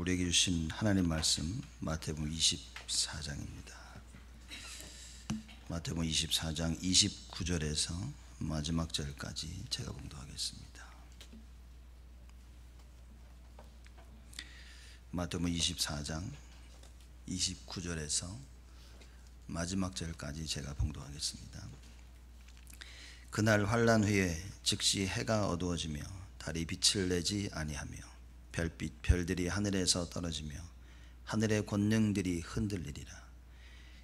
우리에게 주신 하나님 말씀 마태복음 24장입니다. 마태복음 24장 29절에서 마지막 절까지 제가 봉독하겠습니다. 마태복음 24장 29절에서 마지막 절까지 제가 봉독하겠습니다. 그날 환란 후에 즉시 해가 어두워지며 달이 빛을 내지 아니하며 별들이 하늘에서 떨어지며 하늘의 권능들이 흔들리리라.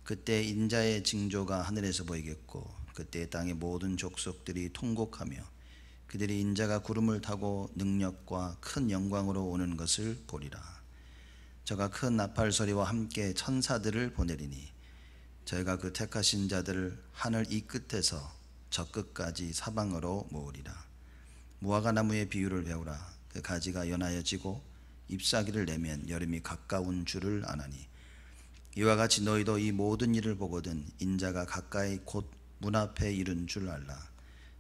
그때 인자의 징조가 하늘에서 보이겠고 그때 땅의 모든 족속들이 통곡하며 그들이 인자가 구름을 타고 능력과 큰 영광으로 오는 것을 보리라. 저가 큰 나팔 소리와 함께 천사들을 보내리니 저희가 그 택하신 자들을 하늘 이 끝에서 저 끝까지 사방으로 모으리라. 무화과 나무의 비유를 배우라. 그 가지가 연하여 지고 잎사귀를 내면 여름이 가까운 줄을 아나니 이와 같이 너희도 이 모든 일을 보거든 인자가 가까이 곧 문 앞에 이른 줄 알라.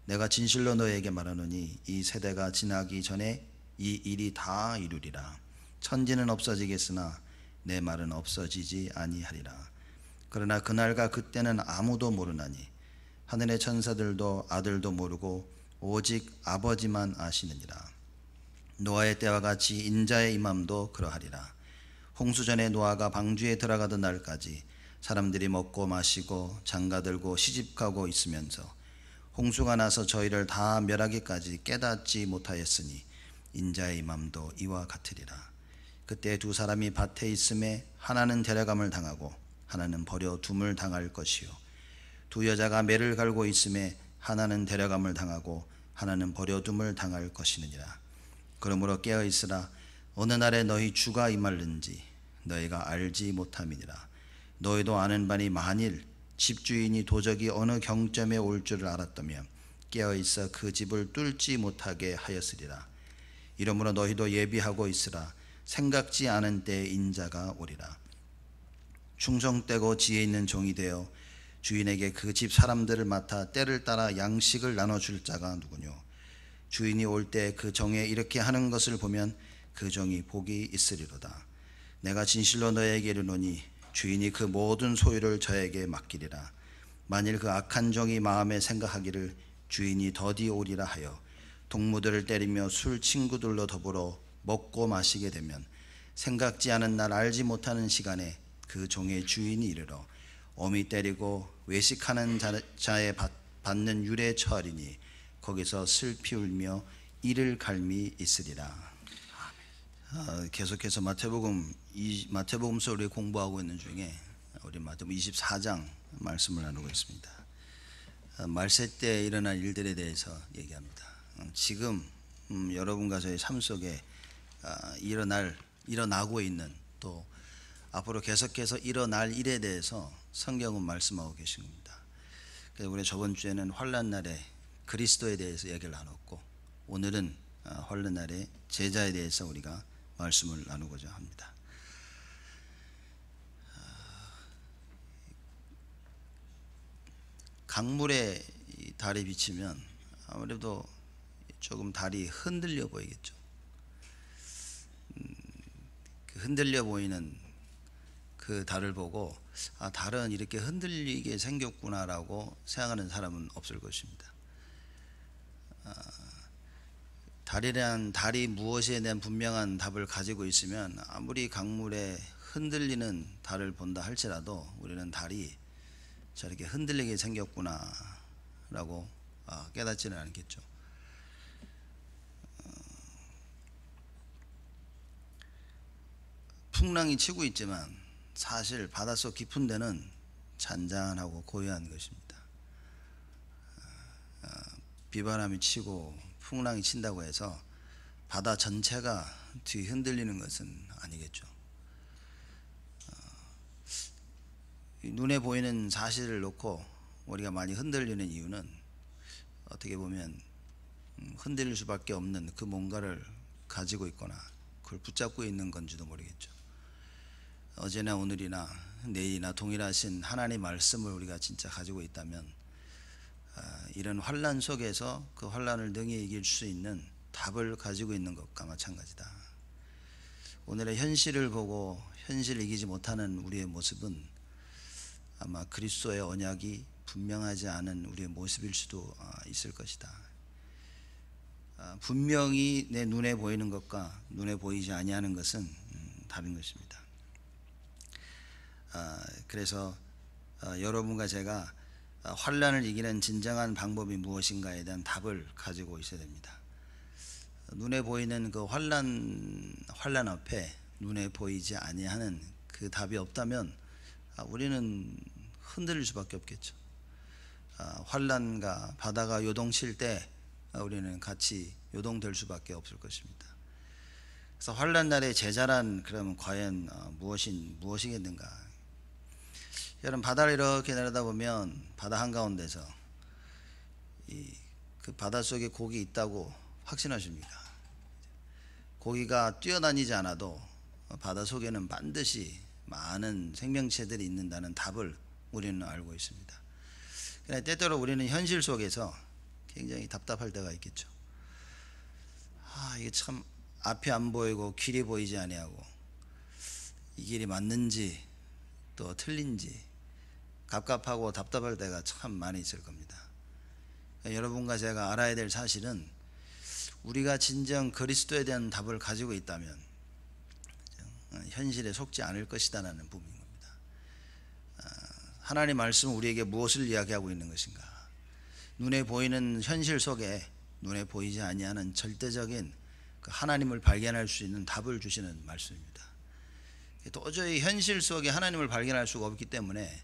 내가 진실로 너희에게 말하노니 이 세대가 지나기 전에 이 일이 다 이루리라. 천지는 없어지겠으나 내 말은 없어지지 아니하리라. 그러나 그날과 그때는 아무도 모르나니 하늘의 천사들도 아들도 모르고 오직 아버지만 아시느니라. 노아의 때와 같이 인자의 임함도 그러하리라. 홍수전에 노아가 방주에 들어가던 날까지 사람들이 먹고 마시고 장가들고 시집가고 있으면서 홍수가 나서 저희를 다 멸하기까지 깨닫지 못하였으니 인자의 임함도 이와 같으리라. 그때 두 사람이 밭에 있음에 하나는 데려감을 당하고 하나는 버려둠을 당할 것이요 두 여자가 매를 갈고 있음에 하나는 데려감을 당하고 하나는 버려둠을 당할 것이니라. 그러므로 깨어있으라. 어느 날에 너희 주가 임할는지 너희가 알지 못함이니라. 너희도 아는 바니 만일 집주인이 도적이 어느 경점에 올 줄을 알았다면 깨어있어 그 집을 뚫지 못하게 하였으리라. 이러므로 너희도 예비하고 있으라. 생각지 않은 때에 인자가 오리라. 충성되고 지혜 있는 종이 되어 주인에게 그 집 사람들을 맡아 때를 따라 양식을 나눠줄 자가 누구뇨. 주인이 올 때 그 종에 이렇게 하는 것을 보면 그 종이 복이 있으리로다. 내가 진실로 너에게 이르노니 주인이 그 모든 소유를 저에게 맡기리라. 만일 그 악한 종이 마음에 생각하기를 주인이 더디 오리라 하여 동무들을 때리며 술 친구들로 더불어 먹고 마시게 되면 생각지 않은 날 알지 못하는 시간에 그 종의 주인이 이르러 어미 때리고 외식하는 자의 받는 율에 처하리니 거기서 슬피 울며 이를 갈미 있으리라. 계속해서 마태복음서 우리 공부하고 있는 중에 우리 마태복음 24장 말씀을 나누고 있습니다. 말세 때 일어날 일들에 대해서 얘기합니다. 지금 여러분과 저의 삶 속에 일어나고 있는 또 앞으로 계속해서 일어날 일에 대해서 성경은 말씀하고 계신 겁니다. 그래서 우리 저번 주에는 환란 날에 그리스도에 대해서 얘기를 나눴고 오늘은 환란 날에 제자에 대해서 우리가 말씀을 나누고자 합니다. 강물에 달이 비치면 아무래도 조금 달이 흔들려 보이겠죠. 흔들려 보이는 그 달을 보고 달은 이렇게 흔들리게 생겼구나라고 생각하는 사람은 없을 것입니다. 달이 무엇에 대한 분명한 답을 가지고 있으면 아무리 강물에 흔들리는 달을 본다 할지라도 우리는 달이 저렇게 흔들리게 생겼구나라고 깨닫지는 않겠죠. 풍랑이 치고 있지만 사실 바닷속 깊은 데는 잔잔하고 고요한 것입니다. 비바람이 치고 풍랑이 친다고 해서 바다 전체가 뒤 흔들리는 것은 아니겠죠. 눈에 보이는 사실을 놓고 우리가 많이 흔들리는 이유는 어떻게 보면 흔들릴 수밖에 없는 그 뭔가를 가지고 있거나 그걸 붙잡고 있는 건지도 모르겠죠. 어제나 오늘이나 내일이나 동일하신 하나님의 말씀을 우리가 진짜 가지고 있다면 이런 환란 속에서 그 환란을 능히 이길 수 있는 답을 가지고 있는 것과 마찬가지다. 오늘의 현실을 보고 현실을 이기지 못하는 우리의 모습은 아마 그리스도의 언약이 분명하지 않은 우리의 모습일 수도 있을 것이다. 분명히 내 눈에 보이는 것과 눈에 보이지 아니하는 것은 다른 것입니다. 그래서 여러분과 제가 환난을 이기는 진정한 방법이 무엇인가에 대한 답을 가지고 있어야 됩니다. 눈에 보이는 그 환난 앞에 눈에 보이지 아니하는 그 답이 없다면 우리는 흔들릴 수밖에 없겠죠. 환난과 바다가 요동칠 때 우리는 같이 요동될 수밖에 없을 것입니다. 그래서 환난 날의 제자란 그러면 과연 무엇이겠는가? 여러분, 바다를 이렇게 내려다보면 바다 한가운데서 그 바다 속에 고기 있다고 확신하십니까? 고기가 뛰어다니지 않아도 바다 속에는 반드시 많은 생명체들이 있는다는 답을 우리는 알고 있습니다. 그러나 때때로 우리는 현실 속에서 굉장히 답답할 때가 있겠죠. 이게 참 앞이 안 보이고 길이 보이지 아니하고 이 길이 맞는지 또 틀린지 갑갑하고 답답할 때가 참 많이 있을 겁니다. 여러분과 제가 알아야 될 사실은 우리가 진정 그리스도에 대한 답을 가지고 있다면 현실에 속지 않을 것이다라는 부분인 겁니다. 하나님 말씀은 우리에게 무엇을 이야기하고 있는 것인가? 눈에 보이는 현실 속에 눈에 보이지 아니하는 절대적인 그 하나님을 발견할 수 있는 답을 주시는 말씀입니다. 도저히 현실 속에 하나님을 발견할 수가 없기 때문에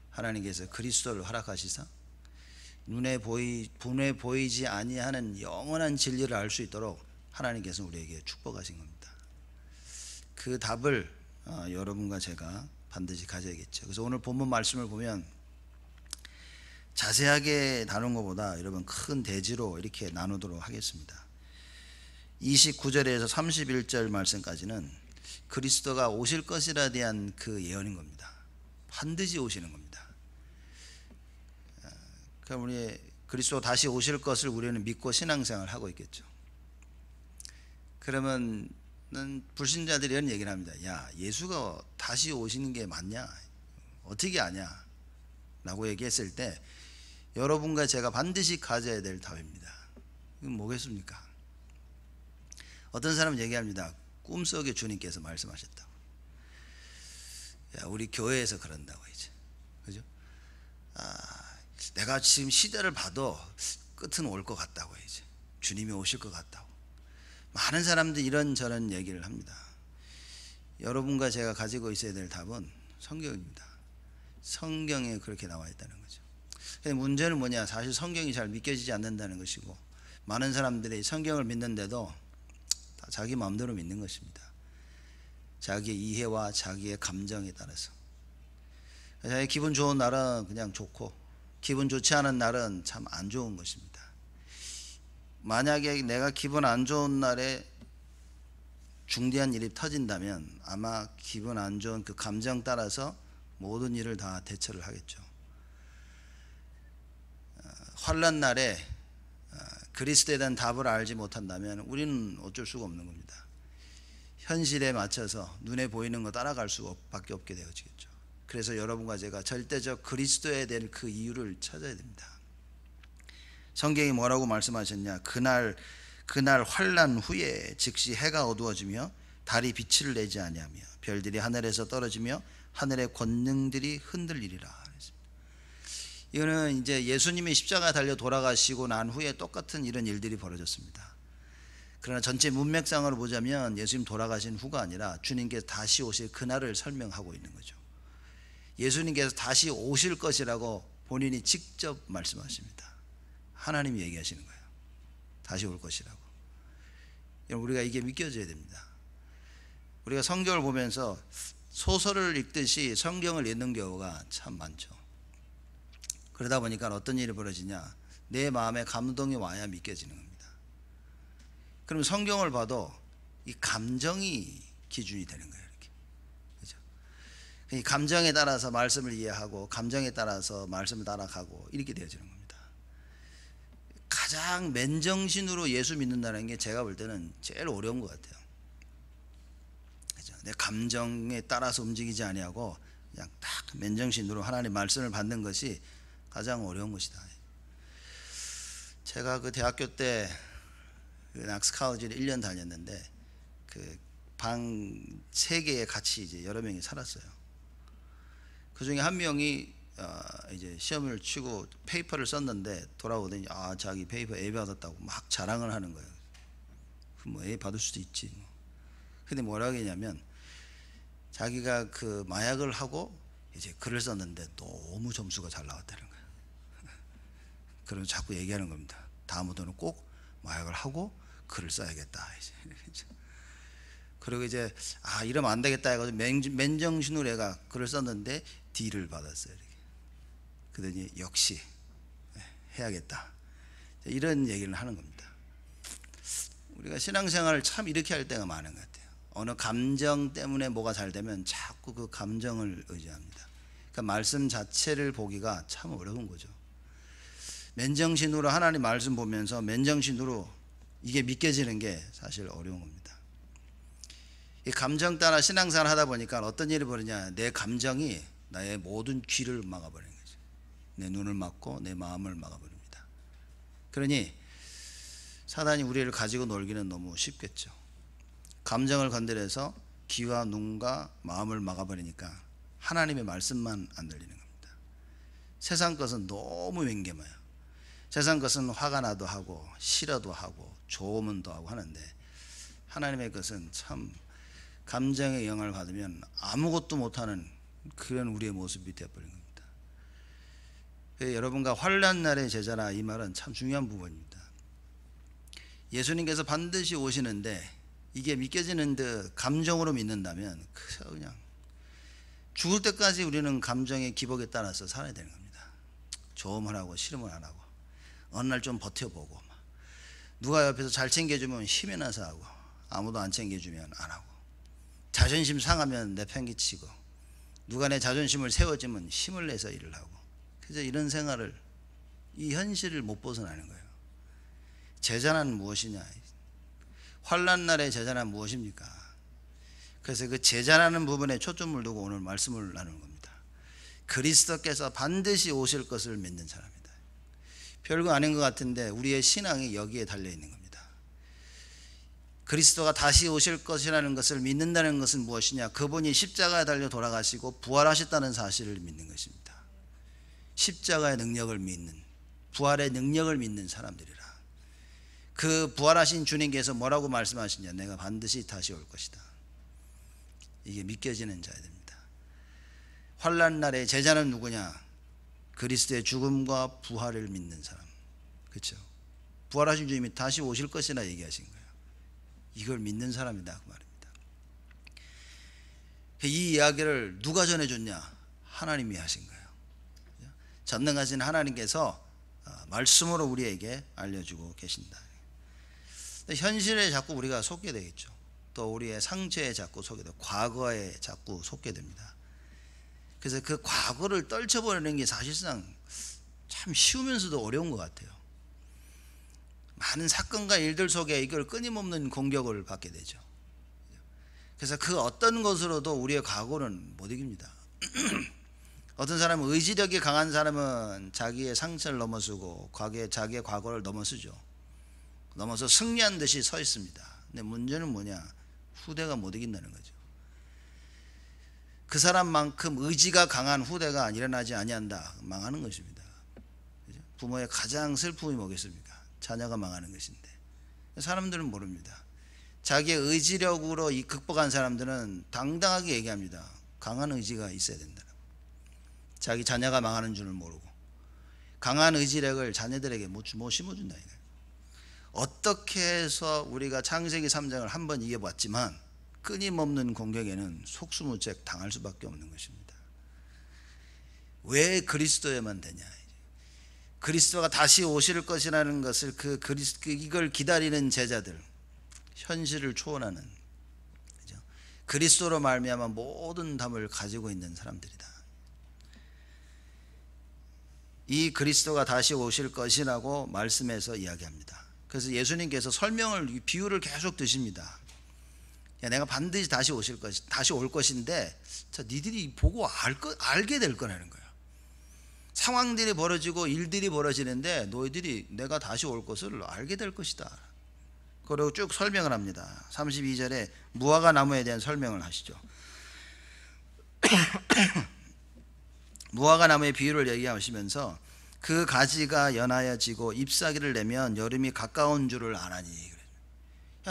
하나님께서 그리스도를 허락하시사 눈에 보이지 아니하는 영원한 진리를 알 수 있도록 하나님께서 우리에게 축복하신 겁니다. 그 답을 여러분과 제가 반드시 가져야겠죠. 그래서 오늘 본문 말씀을 보면 자세하게 다룬 것보다 여러분 큰 대지로 이렇게 나누도록 하겠습니다. 29절에서 31절 말씀까지는 그리스도가 오실 것이라 대한 그 예언인 겁니다. 반드시 오시는 겁니다. 그럼 우리 그리스도 다시 오실 것을 우리는 믿고 신앙생활을 하고 있겠죠. 그러면 불신자들이 이런 얘기를 합니다. 야, 예수가 다시 오시는 게 맞냐? 어떻게 아냐? 라고 얘기했을 때 여러분과 제가 반드시 가져야 될 답입니다. 이건 뭐겠습니까? 어떤 사람은 얘기합니다. 꿈속에 주님께서 말씀하셨다고. 야, 우리 교회에서 그런다고 이제. 그죠? 내가 지금 시대를 봐도 끝은 올 것 같다고 이제. 주님이 오실 것 같다고. 많은 사람들이 이런저런 얘기를 합니다. 여러분과 제가 가지고 있어야 될 답은 성경입니다. 성경에 그렇게 나와 있다는 거죠. 근데 문제는 뭐냐? 사실 성경이 잘 믿겨지지 않는다는 것이고 많은 사람들이 성경을 믿는데도 다 자기 마음대로 믿는 것입니다. 자기의 이해와 자기의 감정에 따라서. 자기 기분 좋은 날은 그냥 좋고 기분 좋지 않은 날은 참 안 좋은 것입니다. 만약에 내가 기분 안 좋은 날에 중대한 일이 터진다면 아마 기분 안 좋은 그 감정 따라서 모든 일을 다 대처를 하겠죠. 환난 날에 그리스도에 대한 답을 알지 못한다면 우리는 어쩔 수가 없는 겁니다. 현실에 맞춰서 눈에 보이는 거 따라갈 수밖에 없게 되어지겠죠. 그래서 여러분과 제가 절대적 그리스도에 대한 그 이유를 찾아야 됩니다. 성경이 뭐라고 말씀하셨냐? 그날 환난 후에 즉시 해가 어두워지며 달이 빛을 내지 아니하며 별들이 하늘에서 떨어지며 하늘의 권능들이 흔들리리라. 이거는 이제 예수님이 십자가 달려 돌아가시고 난 후에 똑같은 이런 일들이 벌어졌습니다. 그러나 전체 문맥상으로 보자면 예수님 돌아가신 후가 아니라 주님께서 다시 오실 그날을 설명하고 있는 거죠. 예수님께서 다시 오실 것이라고 본인이 직접 말씀하십니다. 하나님이 얘기하시는 거예요. 다시 올 것이라고. 우리가 이게 믿겨져야 됩니다. 우리가 성경을 보면서 소설을 읽듯이 성경을 읽는 경우가 참 많죠. 그러다 보니까 어떤 일이 벌어지냐? 내 마음에 감동이 와야 믿겨지는 겁니다. 그럼 성경을 봐도 이 감정이 기준이 되는 거예요. 이렇게. 그죠? 이 감정에 따라서 말씀을 이해하고 감정에 따라서 말씀을 따라가고 이렇게 되어지는 겁니다. 가장 맨정신으로 예수 믿는다는 게 제가 볼 때는 제일 어려운 것 같아요. 내 감정에 따라서 움직이지 아니하고 그냥 딱 맨정신으로 하나님 말씀을 받는 것이 가장 어려운 것이다. 제가 그 대학교 때 낙스카우지를 1년 다녔는데 그 방 3개에 같이 이제 여러 명이 살았어요. 그 중에 한 명이 이제 시험을 치고 페이퍼를 썼는데 돌아오더니 자기 페이퍼 A 받았다고 막 자랑을 하는 거예요. 뭐 A 받을 수도 있지. 근데 뭐라고 했냐면 자기가 그 마약을 하고 이제 글을 썼는데 너무 점수가 잘 나왔다는 거예요. 그러면 자꾸 얘기하는 겁니다. 다음부터는 꼭 마약을 하고 글을 써야겠다. 이제. 그리고 이제 이러면 안 되겠다 해가지고 맨정신으로 애가 글을 썼는데 D를 받았어요. 이렇게. 그러더니 역시 해야겠다. 이런 얘기를 하는 겁니다. 우리가 신앙생활을 참 이렇게 할 때가 많은 것 같아요. 어느 감정 때문에 뭐가 잘 되면 자꾸 그 감정을 의지합니다. 그러니까 말씀 자체를 보기가 참 어려운 거죠. 맨정신으로 하나님 말씀 보면서 맨정신으로 이게 믿겨지는 게 사실 어려운 겁니다. 이 감정 따라 신앙생활 하다 보니까 어떤 일이 벌어지냐, 내 감정이 나의 모든 귀를 막아버리는 거죠. 내 눈을 막고 내 마음을 막아버립니다. 그러니 사단이 우리를 가지고 놀기는 너무 쉽겠죠. 감정을 건드려서 귀와 눈과 마음을 막아버리니까 하나님의 말씀만 안 들리는 겁니다. 세상 것은 너무 맹gem해요. 세상 것은 화가 나도 하고 싫어도 하고 좋으면 도 하고 하는데 하나님의 것은 참 감정의 영향을 받으면 아무것도 못하는 그런 우리의 모습이 되어버린 겁니다. 여러분과 환난 날의 제자라, 이 말은 참 중요한 부분입니다. 예수님께서 반드시 오시는데 이게 믿겨지는 듯 감정으로 믿는다면 그냥 죽을 때까지 우리는 감정의 기복에 따라서 살아야 되는 겁니다. 좋으면 하고 싫으면 안 하고, 어느 날 좀 버텨보고, 누가 옆에서 잘 챙겨주면 힘이 나서 하고, 아무도 안 챙겨주면 안 하고, 자존심 상하면 내팽개치고, 누가 내 자존심을 세워주면 힘을 내서 일을 하고, 그래서 이런 생활을, 이 현실을 못 벗어나는 거예요. 제자는 무엇이냐? 환난 날의 제자는 무엇입니까? 그래서 그 제자라는 부분에 초점을 두고 오늘 말씀을 나누는 겁니다. 그리스도께서 반드시 오실 것을 믿는 사람이다. 별거 아닌 것 같은데 우리의 신앙이 여기에 달려있는 겁니다. 그리스도가 다시 오실 것이라는 것을 믿는다는 것은 무엇이냐? 그분이 십자가에 달려 돌아가시고 부활하셨다는 사실을 믿는 것입니다. 십자가의 능력을 믿는, 부활의 능력을 믿는 사람들이라. 그 부활하신 주님께서 뭐라고 말씀하시냐? 내가 반드시 다시 올 것이다. 이게 믿겨지는 자야 됩니다. 환난 날의 제자는 누구냐? 그리스도의 죽음과 부활을 믿는 사람. 그렇죠? 부활하신 주님이 다시 오실 것이라 얘기하신 거예요. 이걸 믿는 사람이다 그 말입니다. 이 이야기를 누가 전해줬냐? 하나님이 하신 거예요. 전능하신 하나님께서 말씀으로 우리에게 알려주고 계신다. 현실에 자꾸 우리가 속게 되겠죠. 또 우리의 상처에 자꾸 속게 되고 과거에 자꾸 속게 됩니다. 그래서 그 과거를 떨쳐버리는 게 사실상 참 쉬우면서도 어려운 것 같아요. 많은 사건과 일들 속에 이걸 끊임없는 공격을 받게 되죠. 그래서 그 어떤 것으로도 우리의 과거는 못 이깁니다. 어떤 사람은 의지력이 강한 사람은 자기의 상처를 넘어서고 자기의 과거를 넘어서죠. 넘어서 승리한 듯이 서 있습니다. 근데 문제는 뭐냐? 후대가 못 이긴다는 거죠. 그 사람만큼 의지가 강한 후대가 일어나지 아니한다, 망하는 것입니다. 부모의 가장 슬픔이 뭐겠습니까? 자녀가 망하는 것인데 사람들은 모릅니다. 자기의 의지력으로 극복한 사람들은 당당하게 얘기합니다. 강한 의지가 있어야 된다. 자기 자녀가 망하는 줄을 모르고 강한 의지력을 자녀들에게 못 심어준다. 어떻게 해서 우리가 창세기 3장을 한번 이겨봤지만 끊임없는 공격에는 속수무책 당할 수밖에 없는 것입니다. 왜 그리스도에만 되냐? 그리스도가 다시 오실 것이라는 것을 이걸 기다리는 제자들, 현실을 초월하는, 그죠? 그리스도로 말미암아 모든 답을 가지고 있는 사람들이다. 이 그리스도가 다시 오실 것이라고 말씀에서 이야기합니다. 그래서 예수님께서 설명을, 비유를 계속 드십니다. 야, 내가 반드시 다시 올 것인데, 자, 니들이 보고 알게 될 거라는 거야. 상황들이 벌어지고 일들이 벌어지는데 너희들이 내가 다시 올 것을 알게 될 것이다. 그리고 쭉 설명을 합니다. 32절에 무화과 나무에 대한 설명을 하시죠. 무화과 나무의 비유를 얘기하시면서 그 가지가 연하여지고 잎사귀를 내면 여름이 가까운 줄을 아나니.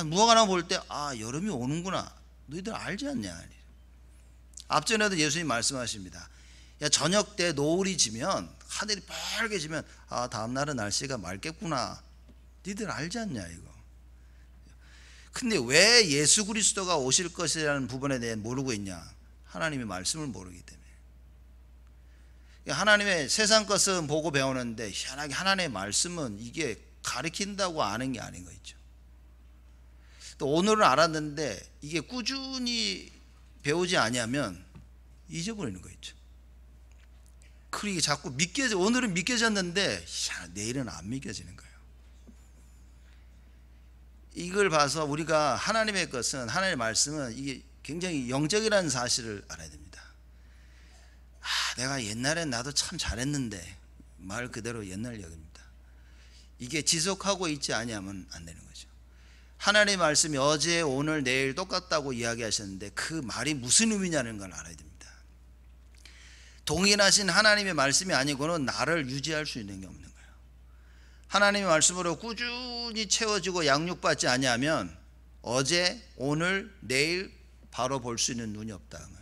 무화과 나무 볼 때 여름이 오는구나. 너희들 알지 않냐. 앞전에도 예수님 말씀하십니다. 야, 저녁 때 노을이 지면, 하늘이 빨개지면 다음날은 날씨가 맑겠구나. 너희들 알지 않냐 이거. 근데 왜 예수 그리스도가 오실 것이라는 부분에 대해 모르고 있냐. 하나님의 말씀을 모르기 때문에. 하나님의 세상 것은 보고 배우는데 희한하게 하나님의 말씀은 이게 가르친다고 아는 게 아닌 거 있죠. 또 오늘은 알았는데 이게 꾸준히 배우지 아니하면 잊어버리는 거 있죠. 그리고 자꾸 오늘은 믿겨졌는데 내일은 안 믿겨지는 거예요. 이걸 봐서 우리가 하나님의 것은, 하나님의 말씀은 이게 굉장히 영적이라는 사실을 알아야 됩니다. 내가 옛날엔 나도 참 잘했는데, 말 그대로 옛날 얘기입니다. 이게 지속하고 있지 아니하면 안 되는 거죠. 하나님의 말씀이 어제 오늘 내일 똑같다고 이야기하셨는데 그 말이 무슨 의미냐는 걸 알아야 됩니다. 동일하신 하나님의 말씀이 아니고는 나를 유지할 수 있는 게 없는 거예요. 하나님의 말씀으로 꾸준히 채워지고 양육받지 아니하면 어제 오늘 내일 바로 볼 수 있는 눈이 없다 말입니다.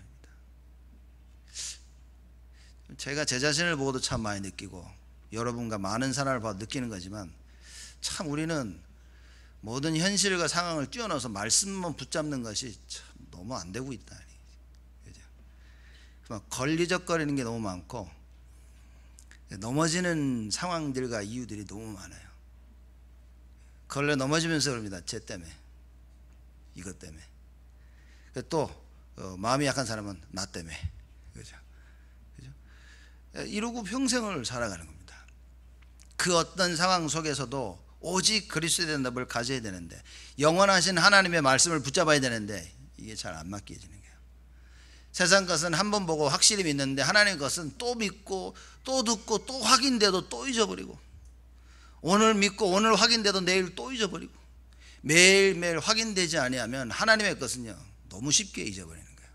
제가 제 자신을 보고도 참 많이 느끼고 여러분과 많은 사람을 봐도 느끼는 거지만, 참 우리는 모든 현실과 상황을 뛰어넘어서 말씀만 붙잡는 것이 참 너무 안 되고 있다. 걸리적거리는 게 너무 많고 넘어지는 상황들과 이유들이 너무 많아요. 걸려 넘어지면서 그럽니다. 쟤 때문에, 이것 때문에. 또 마음이 약한 사람은 나 때문에. 그죠? 이러고 평생을 살아가는 겁니다. 그 어떤 상황 속에서도 오직 그리스도의 대답을 가져야 되는데, 영원하신 하나님의 말씀을 붙잡아야 되는데 이게 잘 안 맡겨지는 거예요. 세상 것은 한 번 보고 확실히 믿는데 하나님의 것은 또 믿고 또 듣고 또 확인돼도 또 잊어버리고, 오늘 믿고 오늘 확인돼도 내일 또 잊어버리고, 매일매일 확인되지 아니하면 하나님의 것은요 너무 쉽게 잊어버리는 거예요.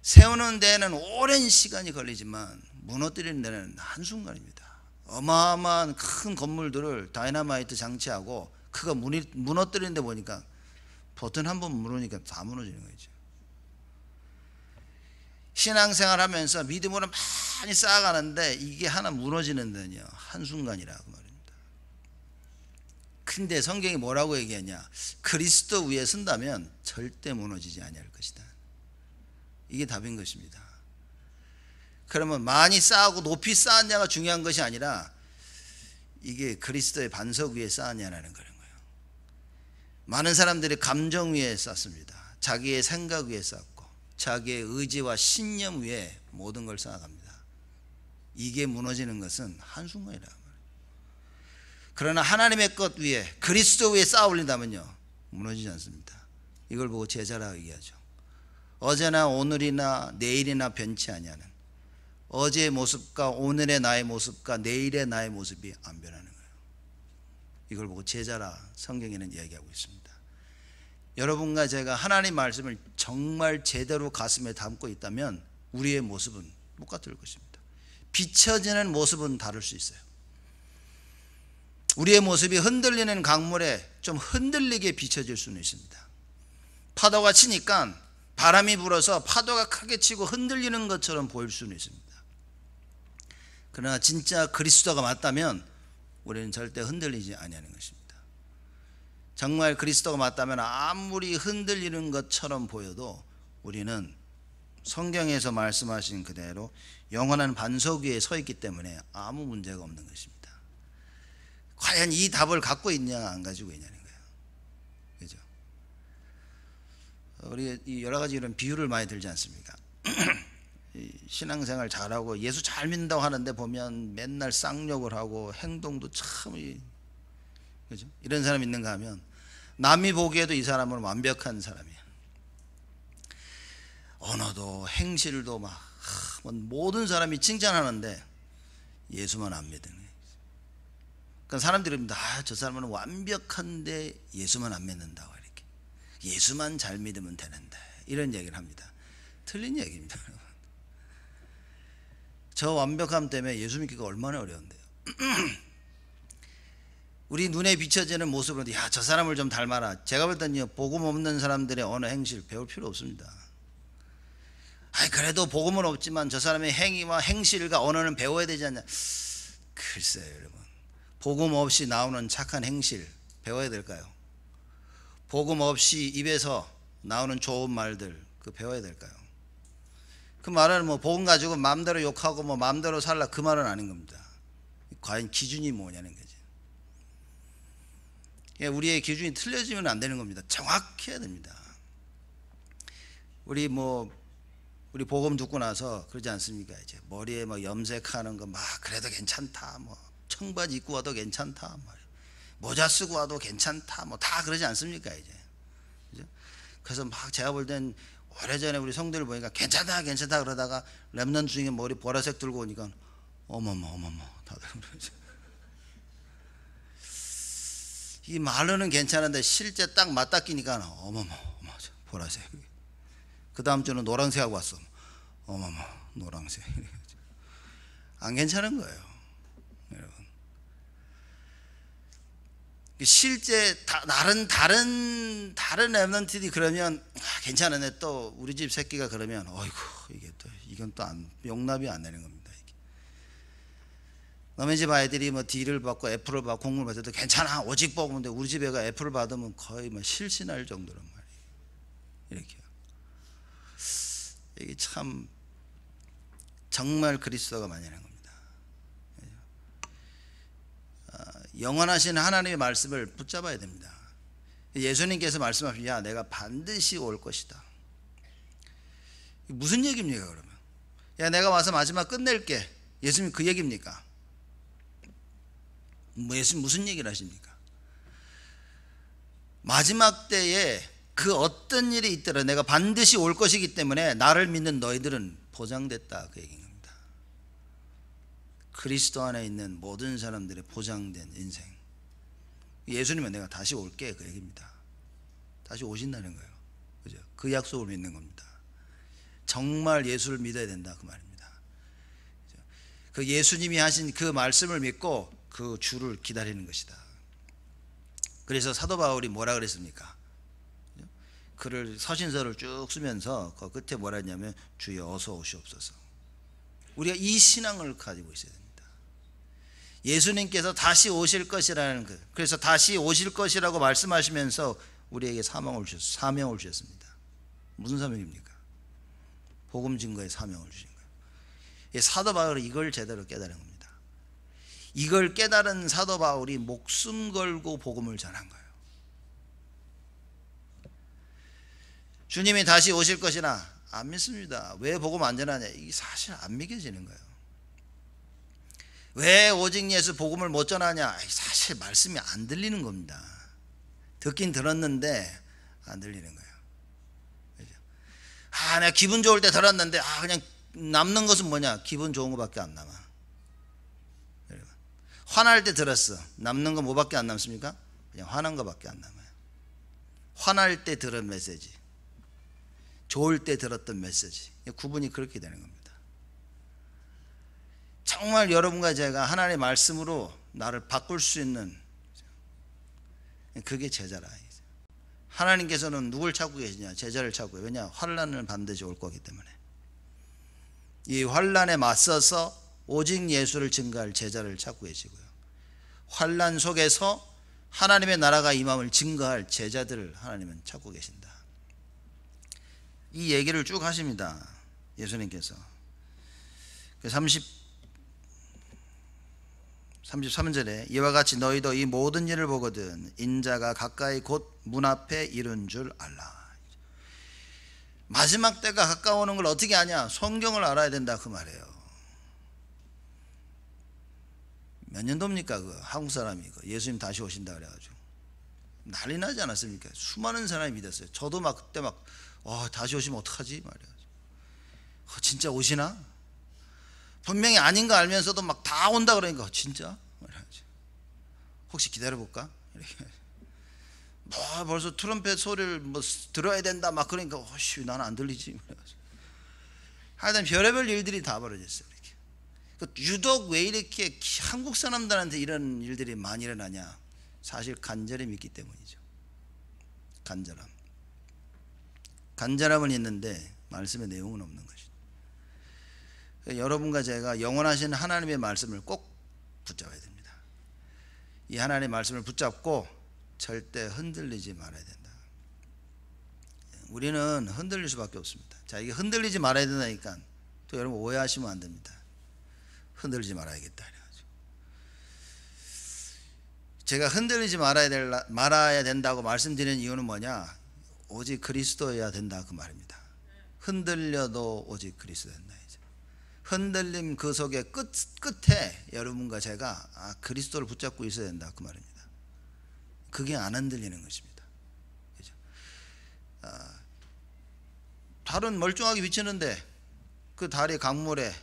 세우는 데는 오랜 시간이 걸리지만 무너뜨리는 데는 한순간입니다. 어마어마한 큰 건물들을 다이너마이트 장치하고 그거 무너뜨리는 데 보니까 버튼 한 번 무너지니까 다 무너지는 거죠. 신앙생활 하면서 믿음으로 많이 쌓아가는데 이게 하나 무너지는 데는요 한순간이라고 말입니다. 근데 성경이 뭐라고 얘기하냐, 그리스도 위에 선다면 절대 무너지지 아니할 것이다. 이게 답인 것입니다. 그러면 많이 쌓고 높이 쌓았냐가 중요한 것이 아니라 이게 그리스도의 반석 위에 쌓았냐라는 거예요. 많은 사람들이 감정 위에 쌓습니다. 자기의 생각 위에 쌓고 자기의 의지와 신념 위에 모든 걸 쌓아갑니다. 이게 무너지는 것은 한순간이라. 그러나 하나님의 것 위에, 그리스도 위에 쌓아 올린다면요 무너지지 않습니다. 이걸 보고 제자라 얘기하죠. 어제나 오늘이나 내일이나 변치 아니하는, 어제의 모습과 오늘의 나의 모습과 내일의 나의 모습이 안 변하는 거예요. 이걸 보고 제자라 성경에는 이야기하고 있습니다. 여러분과 제가 하나님 말씀을 정말 제대로 가슴에 담고 있다면 우리의 모습은 똑같을 것입니다. 비춰지는 모습은 다를 수 있어요. 우리의 모습이 흔들리는 강물에 좀 흔들리게 비춰질 수는 있습니다. 파도가 치니까, 바람이 불어서 파도가 크게 치고 흔들리는 것처럼 보일 수는 있습니다. 그러나 진짜 그리스도가 맞다면 우리는 절대 흔들리지 아니하는 것입니다. 정말 그리스도가 맞다면 아무리 흔들리는 것처럼 보여도 우리는 성경에서 말씀하신 그대로 영원한 반석 위에 서 있기 때문에 아무 문제가 없는 것입니다. 과연 이 답을 갖고 있냐 안 가지고 있냐는 거예요. 그죠? 우리 여러 가지 이런 비유를 많이 들지 않습니까? 신앙생활 잘하고 예수 잘 믿는다고 하는데 보면 맨날 쌍욕을 하고 행동도 참, 그죠? 이런 사람 있는가 하면 남이 보기에도 이 사람은 완벽한 사람이야. 언어도 행실도 막 모든 사람이 칭찬하는데 예수만 안 믿는 거예요. 그러니까 사람들이 저 사람은 완벽한데 예수만 안 믿는다고 이렇게. 예수만 잘 믿으면 되는데 이런 얘기를 합니다. 틀린 얘기입니다. 저 완벽함 때문에 예수 믿기가 얼마나 어려운데요. 우리 눈에 비춰지는 모습으로 저 사람을 좀 닮아라. 제가 볼 때는요, 복음 없는 사람들의 언어 행실 배울 필요 없습니다. 그래도 복음은 없지만 저 사람의 행위와 행실과 언어는 배워야 되지 않냐. 글쎄요 여러분, 복음 없이 나오는 착한 행실 배워야 될까요? 복음 없이 입에서 나오는 좋은 말들 그 배워야 될까요? 그 말은 복음 가지고 마음대로 욕하고 마음대로 살라 그 말은 아닌 겁니다. 과연 기준이 뭐냐는 거죠. 우리의 기준이 틀려지면 안 되는 겁니다. 정확히 해야 됩니다. 우리 복음 듣고 나서 그러지 않습니까? 이제 머리에 염색하는 거 그래도 괜찮다. 청바지 입고 와도 괜찮다. 모자 쓰고 와도 괜찮다. 다 그러지 않습니까? 이제. 그죠? 그래서 제가 볼 땐 오래전에 우리 성도들 보니까 괜찮다 그러다가 랩넌트 중에 머리 보라색 들고 오니까 어머머 다들 그러죠. 이 말로는 괜찮은데 실제 딱 맞닥기니까 어머머 보라색. 그 다음 주는 노란색 하고 왔어. 어머머 노란색. 안 괜찮은 거예요 여러분. 실제 다른 랩런트들이 그러면 괜찮은데 또 우리 집 새끼가 그러면 어이구 이건 또 용납이 안 되는 겁니다. 남의 집 아이들이 D를 받고 F를 받고 공부를 받아도 괜찮아 오직 복음인데 우리 집 애가 F를 받으면 거의 실신할 정도란 말이에요. 이렇게요. 이게 참 정말 그리스도가 만연한 겁니다. 영원하신 하나님의 말씀을 붙잡아야 됩니다. 예수님께서 말씀하시면 내가 반드시 올 것이다. 무슨 얘기입니까 그러면? 내가 와서 마지막 끝낼게. 예수님 그 얘기입니까? 예수님 무슨 얘기를 하십니까? 마지막 때에 그 어떤 일이 있더라 내가 반드시 올 것이기 때문에 나를 믿는 너희들은 보장됐다 그 얘기인 겁니다. 그리스도 안에 있는 모든 사람들의 보장된 인생. 예수님은 내가 다시 올게 그 얘기입니다. 다시 오신다는 거예요. 그죠? 그 약속을 믿는 겁니다. 정말 예수를 믿어야 된다 그 말입니다. 그 예수님이 하신 그 말씀을 믿고 그 주를 기다리는 것이다. 그래서 사도 바울이 뭐라 그랬습니까? 그를 서신서를 쭉 쓰면서 그 끝에 뭐라 했냐면 주여 어서 오시옵소서. 우리가 이 신앙을 가지고 있어야 됩니다. 예수님께서 다시 오실 것이라는 것. 그래서 다시 오실 것이라고 말씀하시면서 우리에게 사명을 주셨습니다. 무슨 사명입니까? 복음 증거의 사명을 주신 거예요. 사도 바울이 이걸 제대로 깨달은 겁니다. 이걸 깨달은 사도 바울이 목숨 걸고 복음을 전한 거예요. 주님이 다시 오실 것이나 안 믿습니다. 왜 복음 안 전하냐? 이게 사실 안 믿겨지는 거예요. 왜 오직 예수 복음을 못 전하냐? 사실 말씀이 안 들리는 겁니다. 듣긴 들었는데 안 들리는 거예요. 내가 기분 좋을 때 들었는데 그냥 남는 것은 뭐냐? 기분 좋은 것밖에 안 남아. 화날 때 들었어. 남는 거 뭐밖에 안 남습니까? 그냥 화난 것밖에 안 남아요. 화날 때 들은 메시지, 좋을 때 들었던 메시지, 구분이 그렇게 되는 겁니다. 정말 여러분과 제가 하나님의 말씀으로 나를 바꿀 수 있는 그게 제자라. 하나님께서는 누굴 찾고 계시냐? 제자를 찾고. 왜냐? 환난은 반드시 올 거기 때문에. 이 환난에 맞서서 오직 예수를 증거할 제자를 찾고 계시고요. 환난 속에서 하나님의 나라가 임함을 증거할 제자들을 하나님은 찾고 계신다. 이 얘기를 쭉 하십니다. 예수님께서. 33절에 이와 같이 너희도 이 모든 일을 보거든 인자가 가까이 곧 문 앞에 이른 줄 알라. 마지막 때가 가까워오는 걸 어떻게 아냐? 성경을 알아야 된다 그 말이에요. 몇 년도입니까? 그 한국 사람이 예수님 다시 오신다 그래가지고 난리 나지 않았습니까? 수많은 사람이 믿었어요. 저도 막 그때 막 다시 오시면 어떡하지 말이야. 진짜 오시나? 분명히 아닌 거 알면서도 막 다 온다 그러니까 진짜? 말이야지. 혹시 기다려볼까? 이렇게. 벌써 트럼펫 소리를 들어야 된다 막 그러니까 나는 안 들리지. 하여튼 별의별 일들이 다 벌어졌어요. 이렇게. 유독 왜 이렇게 한국 사람들한테 이런 일들이 많이 일어나냐? 사실 간절히 믿기 때문이죠. 간절함은 있는데 말씀의 내용은 없는 것이죠. 여러분과 제가 영원하신 하나님의 말씀을 꼭 붙잡아야 됩니다. 이 하나님의 말씀을 붙잡고 절대 흔들리지 말아야 된다. 우리는 흔들릴 수밖에 없습니다. 자, 이게 흔들리지 말아야 된다니까 또 여러분 오해하시면 안 됩니다. 흔들리지 말아야겠다. 제가 흔들리지 말아야 된다고 말씀드리는 이유는 뭐냐? 오직 그리스도여야 된다 그 말입니다. 흔들려도 오직 그리스도 된다. 흔들림 그 속의 끝에 여러분과 제가 그리스도를 붙잡고 있어야 된다 그 말입니다. 그게 안 흔들리는 것입니다. 그죠? 달은 멀쩡하게 비치는데 그 달이 강물에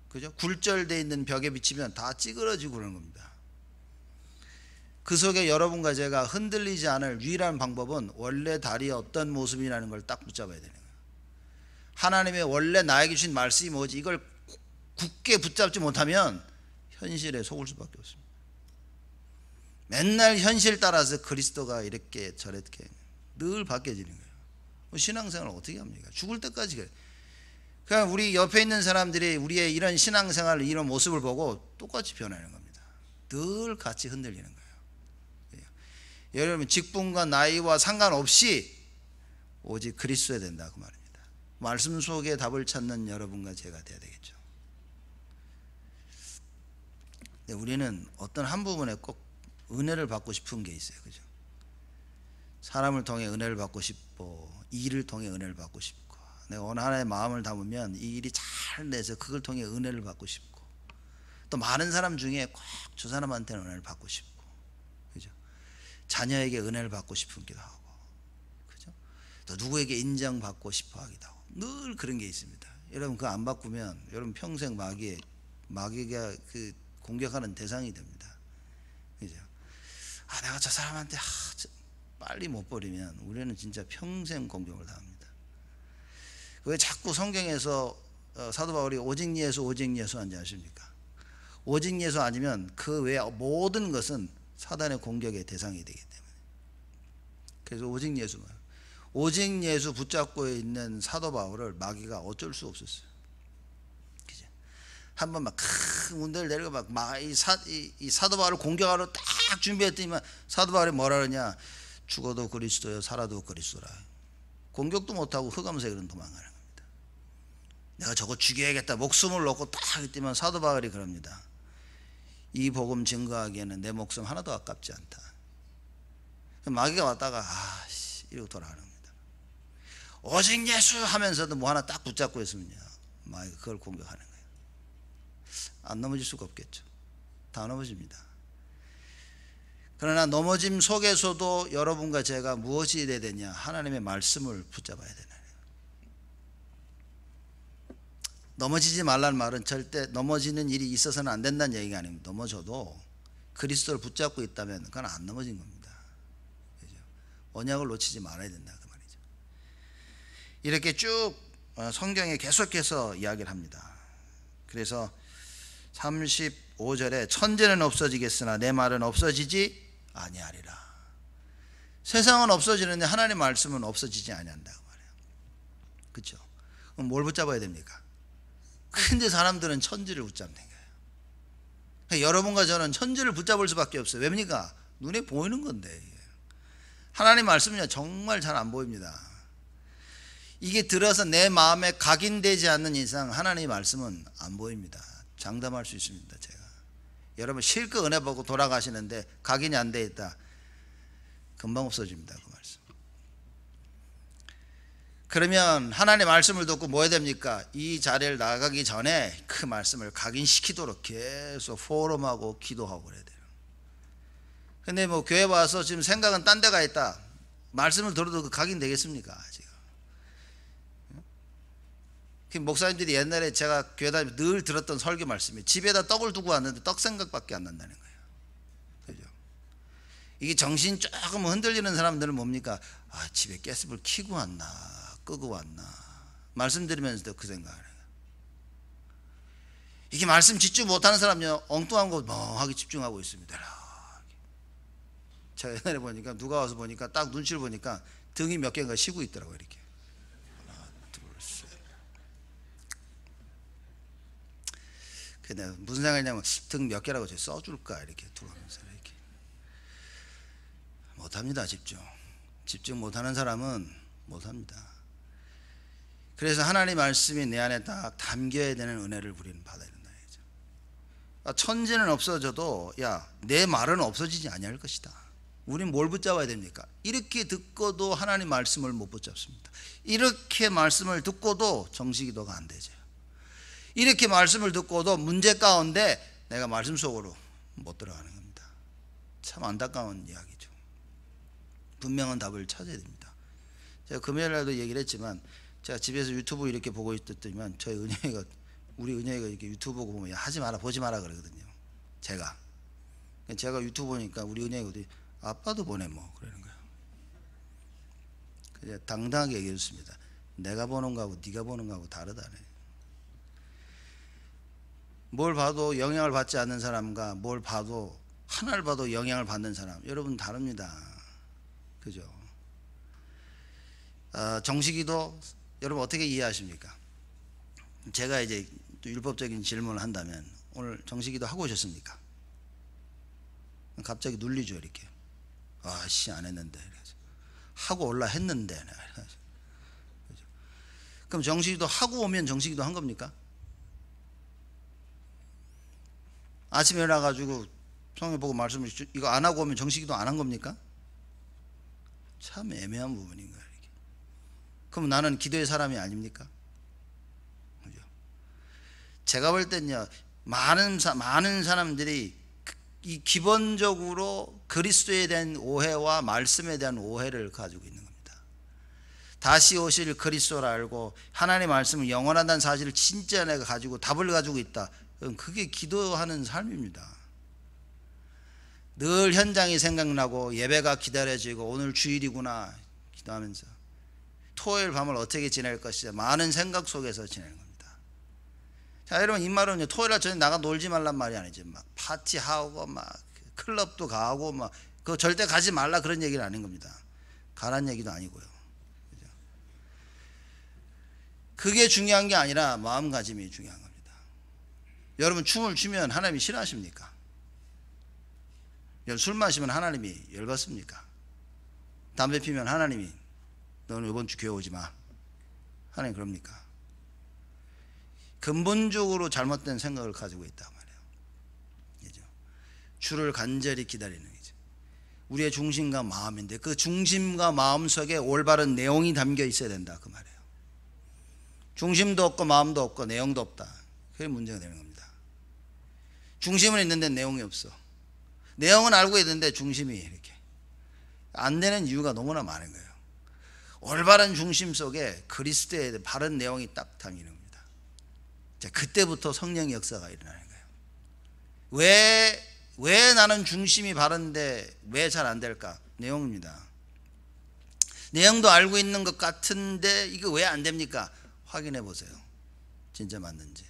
그죠? 굴절되어 있는 벽에 비치면 다 찌그러지고 그러는 겁니다. 그 속에 여러분과 제가 흔들리지 않을 유일한 방법은 원래 달이 어떤 모습이라는 걸 딱 붙잡아야 되는 거예요. 하나님의 원래 나에게 주신 말씀이 뭐지? 이걸 굳게 붙잡지 못하면 현실에 속을 수밖에 없습니다. 맨날 현실 따라서 그리스도가 이렇게 저렇게 늘 바뀌어지는 거예요. 신앙생활을 어떻게 합니까? 죽을 때까지 그래요. 그냥 우리 옆에 있는 사람들이 우리의 이런 신앙생활 이런 모습을 보고 똑같이 변하는 겁니다. 늘 같이 흔들리는 거예요. 여러분 직분과 나이와 상관없이 오직 그리스도야 된다 그 말입니다. 말씀 속에 답을 찾는 여러분과 제가 돼야 되겠죠. 우리는 어떤 한 부분에 꼭 은혜를 받고 싶은 게 있어요. 그죠? 사람을 통해 은혜를 받고 싶고 일을 통해 은혜를 받고 싶고 내가 어느 하나의 마음을 담으면 이 일이 잘 돼서 그걸 통해 은혜를 받고 싶고 또 많은 사람 중에 꼭 저 사람한테는 은혜를 받고 싶고 그죠? 자녀에게 은혜를 받고 싶기도 하고 그죠? 또 누구에게 인정받고 싶어 하기도 하고 늘 그런 게 있습니다. 여러분 그거 안 바꾸면 여러분 평생 마귀가 그 공격하는 대상이 됩니다. 그죠? 내가 저 사람한테 빨리 못 버리면 우리는 진짜 평생 공격을 당합니다. 왜 자꾸 성경에서 사도 바울이 오직 예수 한지 아십니까? 오직 예수 아니면 그 외의 모든 것은 사단의 공격의 대상이 되기 때문에. 그래서 오직 예수 붙잡고 있는 사도 바울을 마귀가 어쩔 수 없었어요. 그죠? 한번 막 큰 운대를 내리고 이 사도 바울을 공격하러 딱 준비했더니만 사도 바울이 뭐라 그러냐? 죽어도 그리스도요 살아도 그리스도라. 공격도 못하고 흑암새 그런 도망가는 겁니다. 내가 저거 죽여야겠다 목숨을 놓고 딱 했더니만 사도 바울이 그럽니다. 이 복음 증거하기에는 내 목숨 하나도 아깝지 않다. 마귀가 왔다가 이러고 돌아가는 겁니다. 오직 예수 하면서도 뭐 하나 딱 붙잡고 있으면요 마귀가 그걸 공격하는 거예요. 안 넘어질 수가 없겠죠. 다 넘어집니다. 그러나 넘어짐 속에서도 여러분과 제가 무엇이 돼야 되냐? 하나님의 말씀을 붙잡아야 되는 거예요. 넘어지지 말라는 말은 절대 넘어지는 일이 있어서는 안 된다는 얘기가 아닙니다. 넘어져도 그리스도를 붙잡고 있다면 그건 안 넘어진 겁니다. 그죠? 언약을 놓치지 말아야 된다 그 말이죠. 이렇게 쭉 성경에 계속해서 이야기를 합니다. 그래서 35절에 천재는 없어지겠으나 내 말은 없어지지 아니하리라. 세상은 없어지는데 하나님의 말씀은 없어지지 아니한다고 말해요. 그렇죠? 그럼 뭘 붙잡아야 됩니까? 근데 사람들은 천지를 붙잡는 거예요. 여러분과 저는 천지를 붙잡을 수밖에 없어요. 왜입니까? 눈에 보이는 건데. 하나님 말씀은요 정말 잘 안 보입니다. 이게 들어서 내 마음에 각인되지 않는 이상 하나님의 말씀은 안 보입니다. 장담할 수 있습니다. 제가 여러분 실컷 은혜 보고 돌아가시는데 각인이 안 돼 있다 금방 없어집니다. 그 말씀. 그러면 하나님의 말씀을 듣고 뭐 해야 됩니까? 이 자리를 나가기 전에 그 말씀을 각인시키도록 계속 포럼하고 기도하고 그래야 돼요. 근데 뭐 교회 와서 지금 생각은 딴 데 가 있다. 말씀을 들어도 각인되겠습니까? 지금. 목사님들이 옛날에 제가 교회 다니면서 늘 들었던 설교 말씀이 집에다 떡을 두고 왔는데 떡 생각밖에 안 난다는 거예요. 그죠? 이게 정신 조금 흔들리는 사람들은 뭡니까? 아, 집에 가스불 켜고 왔나 끄고 왔나 말씀드리면서도 그 생각을 해요. 이게 말씀 집중 못하는 사람은요 엉뚱한 거 멍하게 집중하고 있습니다. 제가 옛날에 보니까 누가 와서 보니까 딱 눈치를 보니까 등이 몇 개인가 쉬고 있더라고요. 이렇게 하나 둘 셋. 근데 무슨 생각이냐면 등 몇 개라고 써줄까 이렇게 들어가면서 이렇게 못합니다. 집중 못하는 사람은 못합니다. 그래서 하나님 말씀이 내 안에 딱 담겨야 되는 은혜를 우리는 받아야 된다. 천지는 없어져도 야 내 말은 없어지지 아니할 것이다. 우린 뭘 붙잡아야 됩니까? 이렇게 듣고도 하나님 말씀을 못 붙잡습니다. 이렇게 말씀을 듣고도 정식기도가 안 되죠. 이렇게 말씀을 듣고도 문제 가운데 내가 말씀 속으로 못 들어가는 겁니다. 참 안타까운 이야기죠. 분명한 답을 찾아야 됩니다. 제가 금요일날도 얘기를 했지만 제가 집에서 유튜브 이렇게 보고 있었더니만 저희 우리 은영이가 이렇게 유튜브 보고 보면 하지 마라 보지 마라 그러거든요. 제가 유튜브 보니까 우리 은영이가 어디 아빠도 보내 뭐 그러는 거예요. 그래서 당당하게 얘기했습니다. 내가 보는 거하고 네가 보는 거하고 다르다네. 뭘 봐도 영향을 받지 않는 사람과 뭘 봐도 하나를 봐도 영향을 받는 사람 여러분 다릅니다. 그죠? 정식기도 여러분 어떻게 이해하십니까? 제가 이제 또 율법적인 질문을 한다면 오늘 정식기도 하고 오셨습니까? 갑자기 눌리죠. 이렇게 아씨 안 했는데 하고 올라 했는데 그럼 정식기도 하고 오면 정식기도 한 겁니까? 아침에 일어나가지고 성경 보고 말씀을 이거 안 하고 오면 정식기도 안 한 겁니까? 참 애매한 부분인 거예요. 이렇게. 그럼 나는 기도의 사람이 아닙니까? 그죠? 제가 볼 때는요 많은 사람들이 이 기본적으로 그리스도에 대한 오해와 말씀에 대한 오해를 가지고 있는 겁니다. 다시 오실 그리스도를 알고 하나님의 말씀은 영원하다는 사실을 진짜 내가 가지고 답을 가지고 있다. 그게 기도하는 삶입니다. 늘 현장이 생각나고 예배가 기다려지고 오늘 주일이구나 기도하면서 토요일 밤을 어떻게 지낼 것이냐 많은 생각 속에서 지내는 겁니다. 자 여러분 이 말은 토요일날 저녁 나가 놀지 말란 말이 아니지 막 파티하고 막 클럽도 가고 막 그거 절대 가지 말라 그런 얘기는 아닌 겁니다. 가란 얘기도 아니고요. 그죠? 그게 중요한 게 아니라 마음가짐이 중요한 겁니다. 여러분 춤을 추면 하나님이 싫어하십니까? 술 마시면 하나님이 열받습니까? 담배 피면 하나님이 너는 이번 주 교회 오지 마 하나님 그럽니까? 근본적으로 잘못된 생각을 가지고 있단 말이에요. 그죠? 주를 간절히 기다리는 거죠. 우리의 중심과 마음인데 그 중심과 마음 속에 올바른 내용이 담겨 있어야 된다 그 말이에요. 중심도 없고 마음도 없고 내용도 없다. 그게 문제가 되는 겁니다. 중심은 있는데 내용이 없어. 내용은 알고 있는데 중심이 이렇게 안 되는 이유가 너무나 많은 거예요. 올바른 중심 속에 그리스도의 바른 내용이 딱 담기는 겁니다. 자, 그때부터 성령의 역사가 일어나는 거예요. 왜 나는 중심이 바른데 왜 잘 안 될까? 내용입니다. 내용도 알고 있는 것 같은데 이거 왜 안 됩니까? 확인해 보세요. 진짜 맞는지.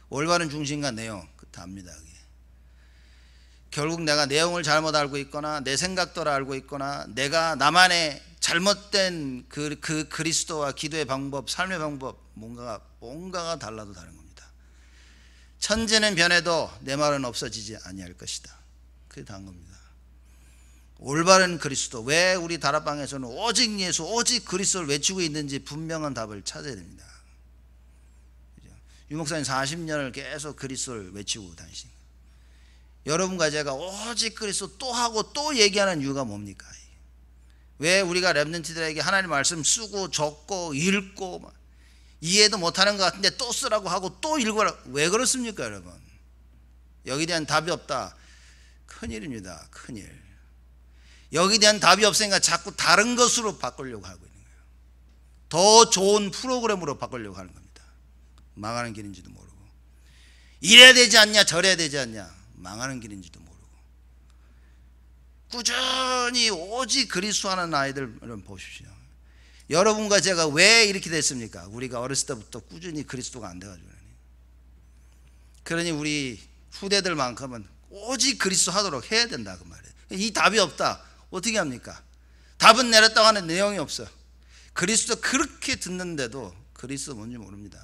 올바른 중심과 내용 그 답니다. 그게. 결국 내가 내용을 잘못 알고 있거나 내 생각대로 알고 있거나 내가 나만의 잘못된 그 그리스도와 기도의 방법, 삶의 방법 뭔가가 달라도 다른 겁니다. 천지는 변해도 내 말은 없어지지 아니할 것이다. 그게 다른 겁니다. 올바른 그리스도, 왜 우리 다락방에서는 오직 예수, 오직 그리스도를 외치고 있는지 분명한 답을 찾아야 됩니다. 유 목사님 40년을 계속 그리스도를 외치고 다니신 거예요. 여러분과 제가 오직 그리스도 또 하고 또 얘기하는 이유가 뭡니까? 왜 우리가 렘넌트들에게 하나님 말씀 쓰고 적고 읽고 이해도 못하는 것 같은데 또 쓰라고 하고 또 읽어라, 왜 그렇습니까 여러분? 여기에 대한 답이 없다. 큰일입니다. 큰일. 여기에 대한 답이 없으니까 자꾸 다른 것으로 바꾸려고 하고 있는 거예요. 더 좋은 프로그램으로 바꾸려고 하는 겁니다. 망하는 길인지도 모르고, 이래야 되지 않냐 저래야 되지 않냐, 망하는 길인지도 모르고, 꾸준히 오직 그리스도 하는 아이들을 보십시오. 여러분과 제가 왜 이렇게 됐습니까? 우리가 어렸을 때부터 꾸준히 그리스도가 안 돼가지고. 그러니 우리 후대들만큼은 오직 그리스도 하도록 해야 된다 그 말이에요. 이 답이 없다, 어떻게 합니까? 답은 내렸다고 하는 내용이 없어. 그리스도 그렇게 듣는데도 그리스도 뭔지 모릅니다.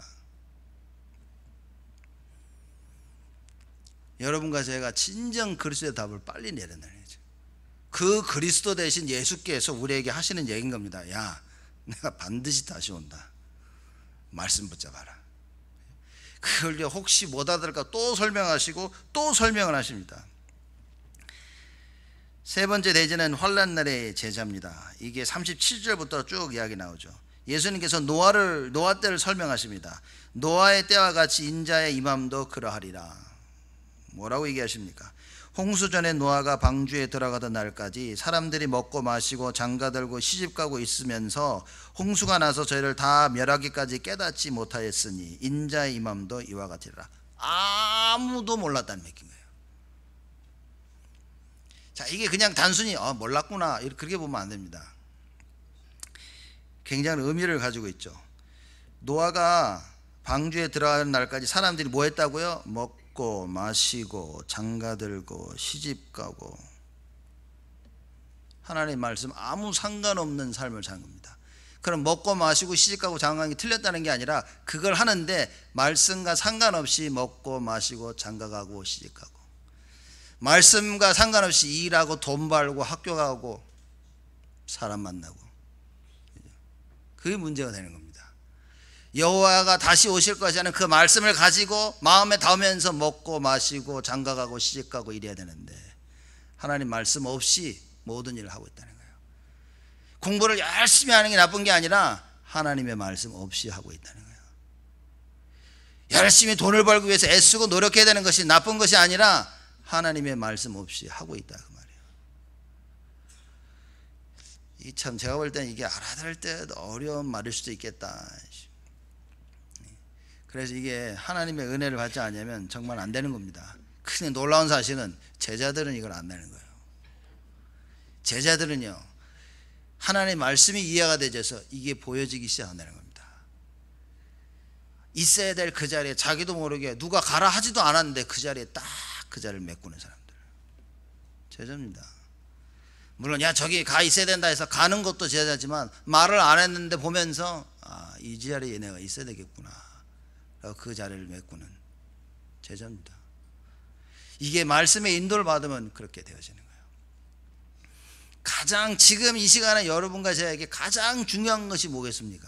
여러분과 제가 진정 그리스도의 답을 빨리 내려놔야죠. 그 그리스도 대신 예수께서 우리에게 하시는 얘기인 겁니다. 야, 내가 반드시 다시 온다. 말씀 붙잡아라. 그걸 혹시 못 알아들을까 또 설명하시고 또 설명을 하십니다. 세 번째 대제는 환난 날의 제자입니다. 이게 37절부터 쭉 이야기 나오죠. 예수님께서 노아 때를 설명하십니다. 노아의 때와 같이 인자의 임함도 그러하리라. 뭐라고 얘기하십니까? 홍수 전에 노아가 방주에 들어가던 날까지 사람들이 먹고 마시고 장가들고 시집가고 있으면서 홍수가 나서 저희를 다 멸하기까지 깨닫지 못하였으니 인자의 임함도 이와 같으리라. 아무도 몰랐다는 얘기인 거예요. 자, 이게 그냥 단순히 몰랐구나 그렇게 보면 안 됩니다. 굉장한 의미를 가지고 있죠. 노아가 방주에 들어가는 날까지 사람들이 뭐 했다고요? 먹고 마시고 장가들고 시집가고, 하나님의 말씀 아무 상관없는 삶을 산 겁니다. 그럼 먹고 마시고 시집가고 장가가는 게 틀렸다는 게 아니라 그걸 하는데 말씀과 상관없이 먹고 마시고 장가가고 시집가고, 말씀과 상관없이 일하고 돈 벌고 학교 가고 사람 만나고, 그게 문제가 되는 겁니다. 여호와가 다시 오실 것이라는 그 말씀을 가지고 마음에 담으면서 먹고 마시고 장가가고 시집가고 이래야 되는데, 하나님 말씀 없이 모든 일을 하고 있다는 거예요. 공부를 열심히 하는 게 나쁜 게 아니라 하나님의 말씀 없이 하고 있다는 거예요. 열심히 돈을 벌기 위해서 애쓰고 노력해야 되는 것이 나쁜 것이 아니라 하나님의 말씀 없이 하고 있다 그 말이에요. 이 참 제가 볼 때는 이게 알아들을 때 어려운 말일 수도 있겠다. 그래서 이게 하나님의 은혜를 받지 않으면 정말 안 되는 겁니다. 근데 놀라운 사실은 제자들은 이걸 안 내는 거예요. 제자들은요, 하나님의 말씀이 이해가 되져서 이게 보여지기 시작한다는 겁니다. 있어야 될 그 자리에 자기도 모르게 누가 가라 하지도 않았는데 그 자리에 딱 그 자리를 메꾸는 사람들, 제자입니다. 물론 야 저기 가 있어야 된다 해서 가는 것도 제자지만 말을 안 했는데 보면서 이 자리에 내가 있어야 되겠구나 라고 그 자리를 메꾸는 제자입니다. 이게 말씀의 인도를 받으면 그렇게 되어지는 거예요. 가장 지금 이 시간에 여러분과 저에게 가장 중요한 것이 뭐겠습니까?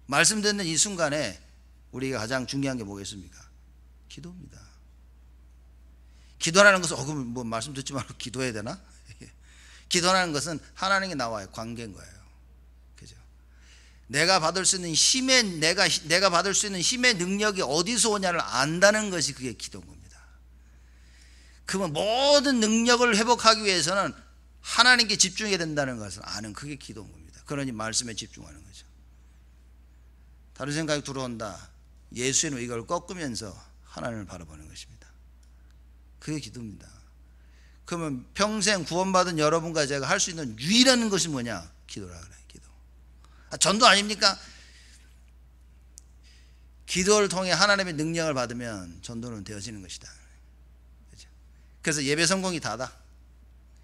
말씀 듣는 이 순간에 우리가 가장 중요한 게 뭐겠습니까? 기도입니다. 기도라는 것은 그럼 뭐 말씀 듣지 말고 기도해야 되나? 기도라는 것은 하나님께 나와의 관계인 거예요. 그죠? 내가 받을 수 있는 힘의 내가 받을 수 있는 힘의 능력이 어디서 오냐를 안다는 것이 그게 기도인 겁니다. 그러면 모든 능력을 회복하기 위해서는 하나님께 집중해야 된다는 것을 아는 그게 기도인 겁니다. 그러니 말씀에 집중하는 거죠. 다른 생각이 들어온다, 예수의 의견을 꺾으면서 하나님을 바라보는 것입니다. 그게 기도입니다. 그러면 평생 구원받은 여러분과 제가 할 수 있는 유일한 것이 뭐냐? 기도라 그래요. 기도. 전도 아닙니까? 기도를 통해 하나님의 능력을 받으면 전도는 되어지는 것이다. 그렇죠? 그래서 예배 성공이 다다.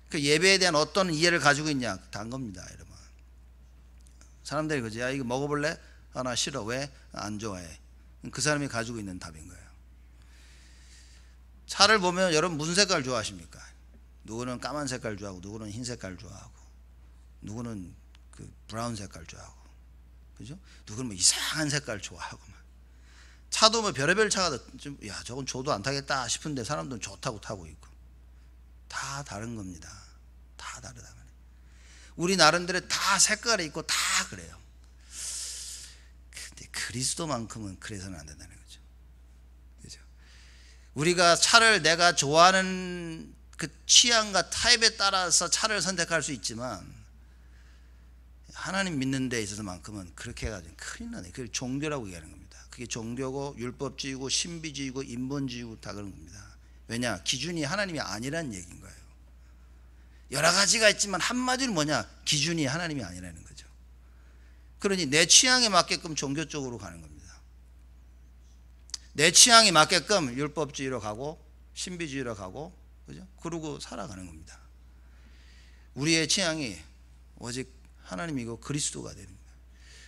그 예배에 대한 어떤 이해를 가지고 있냐? 다인 겁니다, 여러분. 사람들이 그죠? 야 이거 먹어볼래? 나 싫어. 왜? 안 좋아해. 그 사람이 가지고 있는 답인 거예요. 차를 보면 여러분 무슨 색깔 좋아하십니까? 누구는 까만 색깔 좋아하고, 누구는 흰 색깔 좋아하고, 누구는 그 브라운 색깔 좋아하고, 그죠? 누구는 뭐 이상한 색깔 좋아하고. 차도 뭐 별의별 차가 좀, 야 저건 줘도 안 타겠다 싶은데 사람들은 좋다고 타고 있고, 다 다른 겁니다. 다 다르다. 우리 나름대로 다 색깔이 있고 다 그래요. 근데 그리스도만큼은 그래서는 안 된다는 거죠. 그죠? 우리가 차를 내가 좋아하는 그 취향과 타입에 따라서 차를 선택할 수 있지만 하나님 믿는 데 있어서만큼은 그렇게 해가지고 큰일 나네. 그걸 종교라고 얘기하는 겁니다. 그게 종교고 율법주의고 신비주의고 인본주의고 다 그런 겁니다. 왜냐? 기준이 하나님이 아니라는 얘기인 거예요. 여러 가지가 있지만 한마디로 뭐냐? 기준이 하나님이 아니라는 거죠. 그러니 내 취향에 맞게끔 종교 쪽으로 가는 겁니다. 내 취향에 맞게끔 율법주의로 가고 신비주의로 가고, 그죠? 그러고 살아가는 겁니다. 우리의 취향이 오직 하나님이고 그리스도가 됩니다.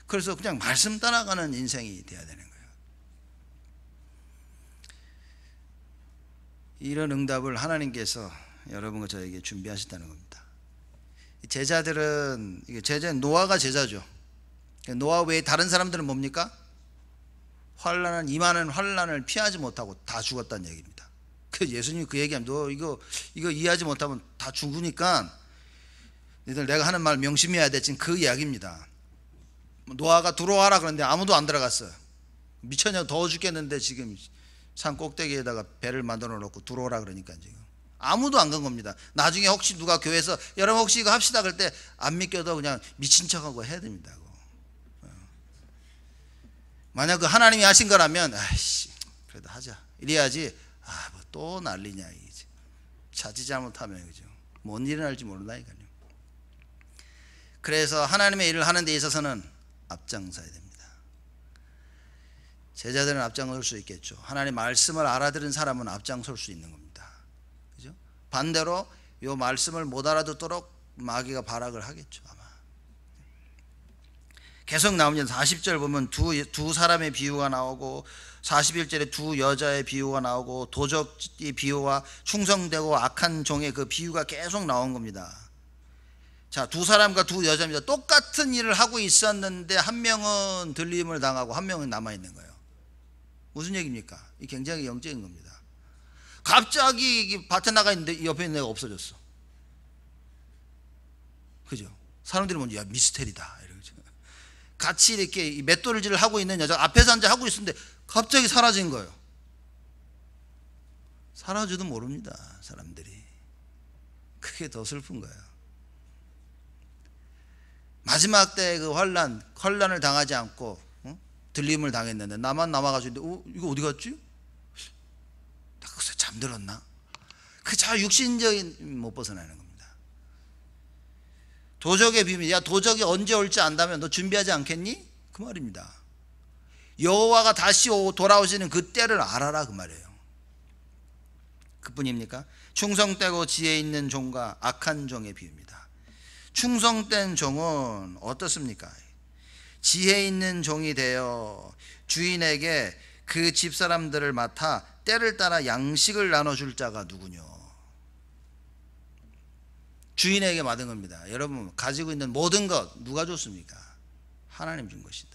그래서 그냥 말씀 따라가는 인생이 돼야 되는 거예요. 이런 응답을 하나님께서 여러분과 저에게 준비하셨다는 겁니다. 제자들은, 노아가 제자죠. 노아 외에 다른 사람들은 뭡니까? 임하는 환난을 피하지 못하고 다 죽었다는 얘기입니다. 그래서 예수님이 그 얘기하면 너 이거 이해하지 못하면 다 죽으니까 너희들 내가 하는 말 명심해야 돼. 지금 그 이야기입니다. 노아가 들어와라 그런데 아무도 안 들어갔어요. 미쳤냐, 더워 죽겠는데 지금 산 꼭대기에다가 배를 만들어 놓고 들어오라 그러니까 지금 아무도 안 간 겁니다. 나중에 혹시 누가 교회에서 여러분 혹시 이거 합시다 그럴 때 안 믿겨도 그냥 미친 척하고 해야 됩니다. 만약 그 하나님이 하신 거라면 아이씨 그래도 하자 이래야지. 뭐 또 난리냐 이게. 자칫 잘못하면 그죠, 뭔 일이 날지 모른다니까요. 그래서 하나님의 일을 하는 데 있어서는 앞장서야 됩니다. 제자들은 앞장설 수 있겠죠. 하나님 말씀을 알아들은 사람은 앞장설 수 있는 겁니다. 그죠? 반대로 이 말씀을 못 알아듣도록 마귀가 발악을 하겠죠 아마. 계속 나옵니다. 40절 보면 두 사람의 비유가 나오고 41절에 두 여자의 비유가 나오고 도적의 비유와 충성되고 악한 종의 그 비유가 계속 나온 겁니다. 자, 두 사람과 두 여자입니다. 똑같은 일을 하고 있었는데 한 명은 들림을 당하고 한 명은 남아있는 거예요. 무슨 얘기입니까? 이 굉장히 영적인 겁니다. 갑자기 밭에 나가 있는데 옆에 있는 애가 없어졌어. 그죠? 사람들이 뭔지 야 미스테리다 이러죠. 같이 이렇게 맷돌질을 하고 있는 여자가 앞에서 앉아 하고 있었는데 갑자기 사라진 거예요. 사라져도 모릅니다 사람들이. 그게 더 슬픈 거예요. 마지막 때 그 환란을 당하지 않고 들림을 당했는데 나만 남아가지고 이거 어디 갔지? 나 거기서 잠들었나? 그 자육신적인 못 벗어나는 겁니다. 도적의 비밀. 야 도적이 언제 올지 안다면 너 준비하지 않겠니? 그 말입니다. 여호와가 다시 돌아오시는 그 때를 알아라 그 말이에요. 그뿐입니까? 충성되고 지혜 있는 종과 악한 종의 비유입니다. 충성된 종은 어떻습니까? 지혜 있는 종이 되어 주인에게 그 집사람들을 맡아 때를 따라 양식을 나눠줄 자가 누구뇨? 주인에게 맡은 겁니다. 여러분 가지고 있는 모든 것 누가 줬습니까? 하나님 준 것이다.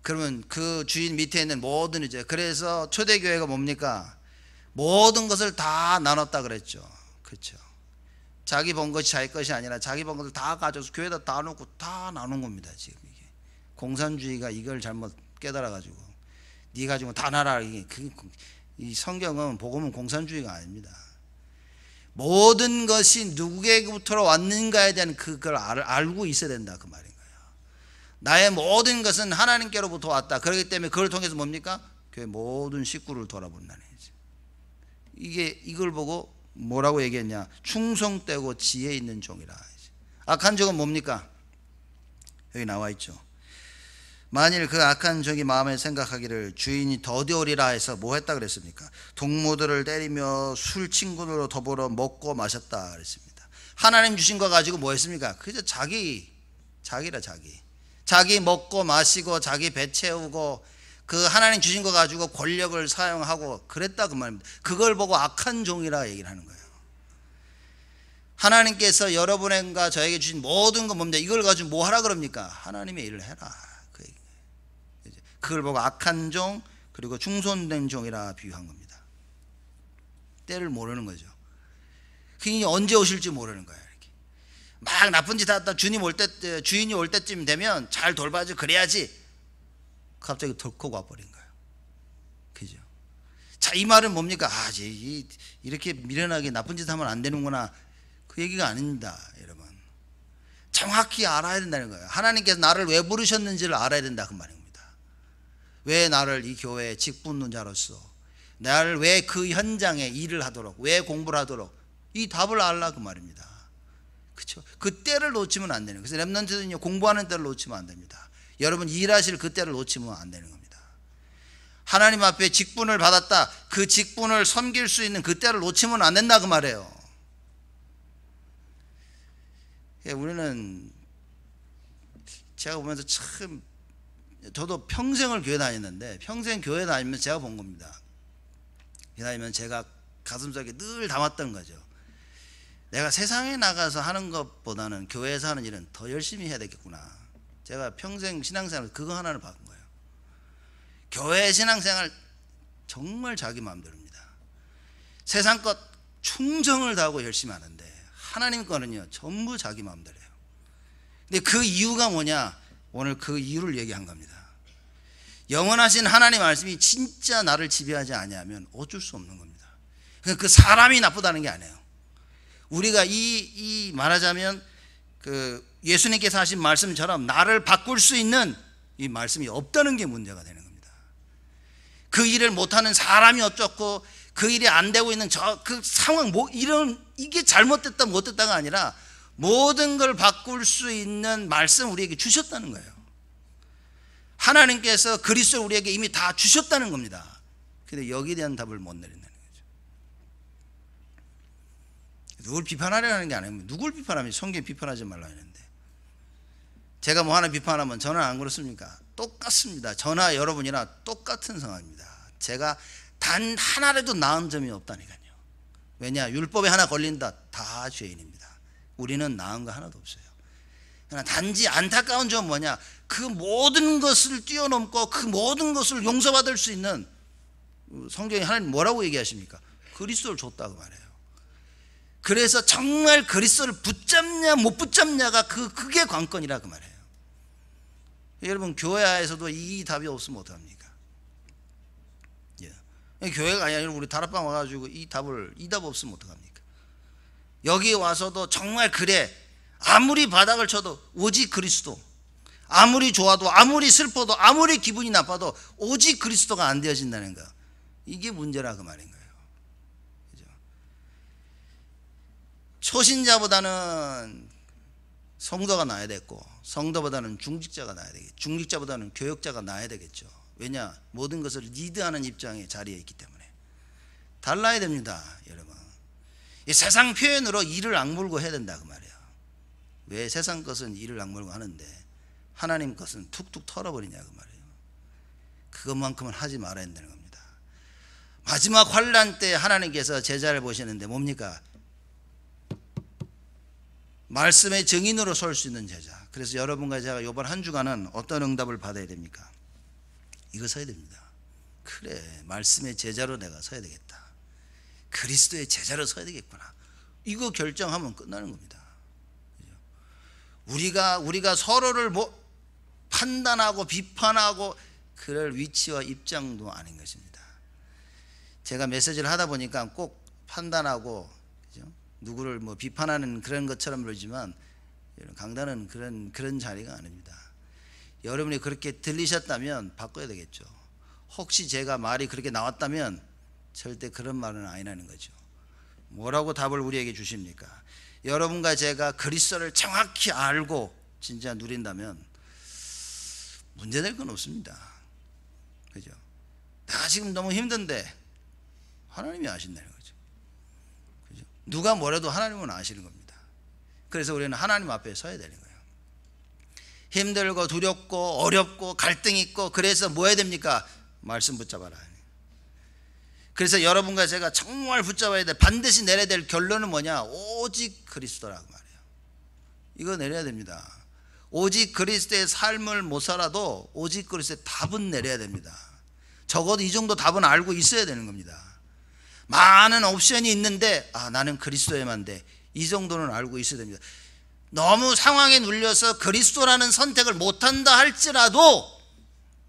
그러면 그 주인 밑에 있는 모든 이제 그래서 초대교회가 뭡니까? 모든 것을 다 나눴다 그랬죠. 그렇죠. 자기 번 것이 자기 것이 아니라 자기 번 것을 다 가져서 교회에다 다 놓고 다 나눈 겁니다. 지금 이게 공산주의가 이걸 잘못 깨달아 가지고 네 가지고 다 나라. 이 성경은 복음은 공산주의가 아닙니다. 모든 것이 누구에게부터 왔는가에 대한 그걸 알고 있어야 된다 그 말인 거예요. 나의 모든 것은 하나님께로부터 왔다. 그렇기 때문에 그걸 통해서 뭡니까? 교회 모든 식구를 돌아본다는 거죠. 이걸 보고 뭐라고 얘기했냐? 충성되고 지혜 있는 종이라. 악한 종은 뭡니까? 여기 나와 있죠. 만일 그 악한 종이 마음에 생각하기를 주인이 더디오리라 해서 뭐 했다 그랬습니까? 동무들을 때리며 술 친구들로 더불어 먹고 마셨다 그랬습니다. 하나님 주신 거 가지고 뭐 했습니까? 그저 자기라 자기 먹고 마시고 자기 배 채우고 그 하나님 주신 거 가지고 권력을 사용하고 그랬다 그 말입니다. 그걸 보고 악한 종이라 얘기를 하는 거예요. 하나님께서 여러분과 저에게 주신 모든 거 뭡니까? 이걸 가지고 뭐 하라 그럽니까? 하나님의 일을 해라. 그걸 보고 악한 종 그리고 충손된 종이라 비유한 겁니다. 때를 모르는 거죠. 그게 언제 오실지 모르는 거예요. 이렇게 막 나쁜 짓 하다 주인이 올 때쯤 되면 잘 돌봐줘 그래야지 갑자기 덜컥 와버린 거예요. 그죠? 자, 이 말은 뭡니까? 이렇게 미련하게 나쁜 짓 하면 안 되는구나, 그 얘기가 아닙니다. 여러분, 정확히 알아야 된다는 거예요. 하나님께서 나를 왜 부르셨는지를 알아야 된다, 그 말입니다. 왜 나를 이 교회의 직분자로서, 나를 왜 그 현장에 일을 하도록, 왜 공부를 하도록, 이 답을 알라, 그 말입니다. 그렇죠? 그 때를 놓치면 안 되는 거예요. 그래서 렘넌트는요, 공부하는 때를 놓치면 안 됩니다. 여러분 일하실 그 때를 놓치면 안 되는 겁니다. 하나님 앞에 직분을 받았다, 그 직분을 섬길 수 있는 그 때를 놓치면 안 된다, 그 말이에요. 우리는, 제가 보면서 참, 저도 평생을 교회 다녔는데, 평생 교회 다니면서 제가 본 겁니다. 교회 다니면 제가 가슴속에 늘 담았던 거죠. 내가 세상에 나가서 하는 것보다는 교회에서 하는 일은 더 열심히 해야 되겠구나. 제가 평생 신앙생활 그거 하나를 받은 거예요. 교회 신앙생활 정말 자기 마음대로입니다. 세상 것 충정을 다하고 열심히 하는데, 하나님 거는요 전부 자기 마음대로예요. 근데 그 이유가 뭐냐, 오늘 그 이유를 얘기한 겁니다. 영원하신 하나님 말씀이 진짜 나를 지배하지 아니하면 어쩔 수 없는 겁니다. 그 사람이 나쁘다는 게 아니에요. 우리가 이 말하자면 그 예수님께서 하신 말씀처럼 나를 바꿀 수 있는 이 말씀이 없다는 게 문제가 되는 겁니다. 그 일을 못하는 사람이 어쩌고, 그 일이 안 되고 있는 그 상황, 이게 잘못됐다 못됐다가 아니라 모든 걸 바꿀 수 있는 말씀 우리에게 주셨다는 거예요. 하나님께서 그리스도를 우리에게 이미 다 주셨다는 겁니다. 근데 여기에 대한 답을 못 내린다는 거죠. 누굴 비판하려는 게 아니에요. 누굴 비판하면 성경 비판하지 말라 했는데, 제가 뭐 하나 비판하면 저는 안 그렇습니까? 똑같습니다. 저나 여러분이나 똑같은 상황입니다. 제가 단 하나라도 나은 점이 없다니까요. 왜냐, 율법에 하나 걸린다, 다 죄인입니다. 우리는 나은 거 하나도 없어요. 그러나 단지 안타까운 점은 뭐냐, 그 모든 것을 뛰어넘고 그 모든 것을 용서받을 수 있는, 성경에 하나님 뭐라고 얘기하십니까? 그리스도를 줬다고 말해요. 그래서 정말 그리스도를 붙잡냐 못 붙잡냐가 그게 관건이라 그 말이에요. 여러분, 교회에서도 이 답이 없으면 어떡합니까? 교회가 아니라 우리 다락방 와가지고 이 답 없으면 어떡합니까? 여기 와서도 정말 그래, 아무리 바닥을 쳐도 오직 그리스도, 아무리 좋아도 아무리 슬퍼도 아무리 기분이 나빠도 오직 그리스도가 안 되어진다는 거, 이게 문제라 그 말인 거예요. 그죠? 초신자보다는 성도가 나야 되고, 성도보다는 중직자가 나야 되겠죠. 중직자보다는 교역자가 나야 되겠죠. 왜냐, 모든 것을 리드하는 입장에 자리에 있기 때문에 달라야 됩니다. 여러분, 이 세상 표현으로 이를 악물고 해야 된다 그 말이에요. 왜 세상 것은 이를 악물고 하는데 하나님 것은 툭툭 털어버리냐 그 말이에요. 그것만큼은 하지 말아야 된다는 겁니다. 마지막 환난 때 하나님께서 제자를 보시는데 뭡니까? 말씀의 증인으로 설 수 있는 제자. 그래서 여러분과 제가 이번 한 주간은 어떤 응답을 받아야 됩니까? 이거 서야 됩니다. 그래, 말씀의 제자로 내가 서야 되겠다, 그리스도의 제자로 서야 되겠구나, 이거 결정하면 끝나는 겁니다. 우리가 서로를 판단하고 비판하고 그럴 위치와 입장도 아닌 것입니다. 제가 메시지를 하다 보니까 꼭 판단하고, 그죠? 누구를 비판하는 그런 것처럼 보이지만 강단은 그런 자리가 아닙니다. 여러분이 그렇게 들리셨다면 바꿔야 되겠죠. 혹시 제가 말이 그렇게 나왔다면 절대 그런 말은 아니라는 거죠. 뭐라고 답을 우리에게 주십니까? 여러분과 제가 그리스도를 정확히 알고 진짜 누린다면 문제될 건 없습니다. 그죠? 내가 지금 너무 힘든데 하나님이 아신다는 거죠. 그죠? 누가 뭐래도 하나님은 아시는 겁니다. 그래서 우리는 하나님 앞에 서야 되는 거예요. 힘들고 두렵고 어렵고 갈등이 있고, 그래서 뭐 해야 됩니까? 말씀 붙잡아라. 그래서 여러분과 제가 정말 붙잡아야 돼, 반드시 내려야 될 결론은 뭐냐? 오직 그리스도라고 말해요. 이거 내려야 됩니다. 오직 그리스도의 삶을 못 살아도 오직 그리스도의 답은 내려야 됩니다. 적어도 이 정도 답은 알고 있어야 되는 겁니다. 많은 옵션이 있는데 나는 그리스도에만 돼, 이 정도는 알고 있어야 됩니다. 너무 상황에 눌려서 그리스도라는 선택을 못한다 할지라도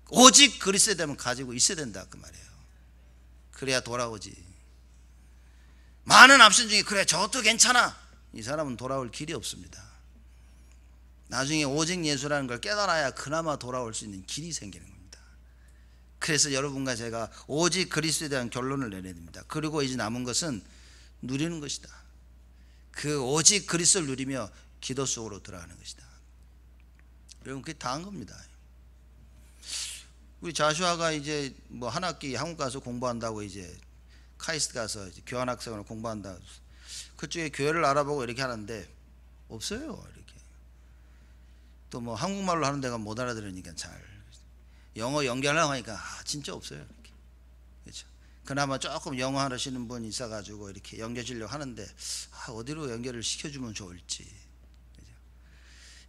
오직 그리스도에 대한 가지고 있어야 된다 그 말이에요. 그래야 돌아오지. 많은 앞선 중에 그래 저것도 괜찮아, 이 사람은 돌아올 길이 없습니다. 나중에 오직 예수라는 걸 깨달아야 그나마 돌아올 수 있는 길이 생기는 겁니다. 그래서 여러분과 제가 오직 그리스도에 대한 결론을 내려야 됩니다. 그리고 이제 남은 것은 누리는 것이다. 그 오직 그리스도를 누리며 기도 속으로 들어가는 것이다. 여러분, 그게 다 한 겁니다. 우리 자슈아가 이제 뭐 한 학기 한국 가서 공부한다고 이제 카이스트 가서 이제 교환학생으로 공부한다. 그쪽에 교회를 알아보고 이렇게 하는데 없어요. 이렇게 또 뭐 한국말로 하는 데가 못 알아들으니까 잘 영어 연결하려고 하니까 진짜 없어요. 이렇게. 그렇죠. 그나마 조금 영어 하시는 분이 있어가지고 이렇게 연결하려고 하는데 어디로 연결을 시켜주면 좋을지. 그렇죠.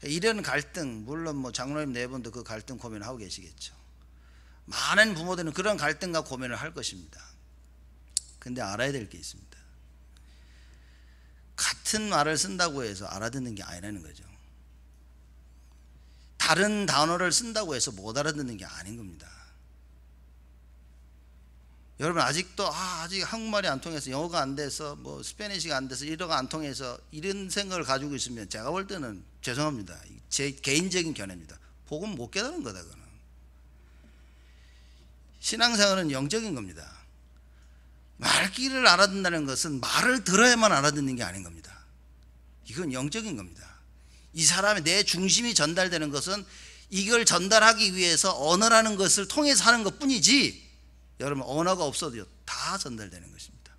이런 갈등, 물론 뭐 장로님 네 분도 그 갈등 고민을 하고 계시겠죠. 많은 부모들은 그런 갈등과 고민을 할 것입니다. 근데 알아야 될 게 있습니다. 같은 말을 쓴다고 해서 알아듣는 게 아니라는 거죠. 다른 단어를 쓴다고 해서 못 알아듣는 게 아닌 겁니다. 여러분, 아직도 아직 한국말이 안 통해서, 영어가 안 돼서, 뭐 스페니시가 안 돼서, 일어가 안 통해서 이런 생각을 가지고 있으면 제가 볼 때는 죄송합니다. 제 개인적인 견해입니다. 복음 못 깨달은 거다. 그거는 신앙생활은 영적인 겁니다. 말귀를 알아듣는다는 것은 말을 들어야만 알아듣는 게 아닌 겁니다. 이건 영적인 겁니다. 이 사람의 내 중심이 전달되는 것은 이걸 전달하기 위해서 언어라는 것을 통해서 하는 것 뿐이지, 여러분, 언어가 없어도 다 전달되는 것입니다.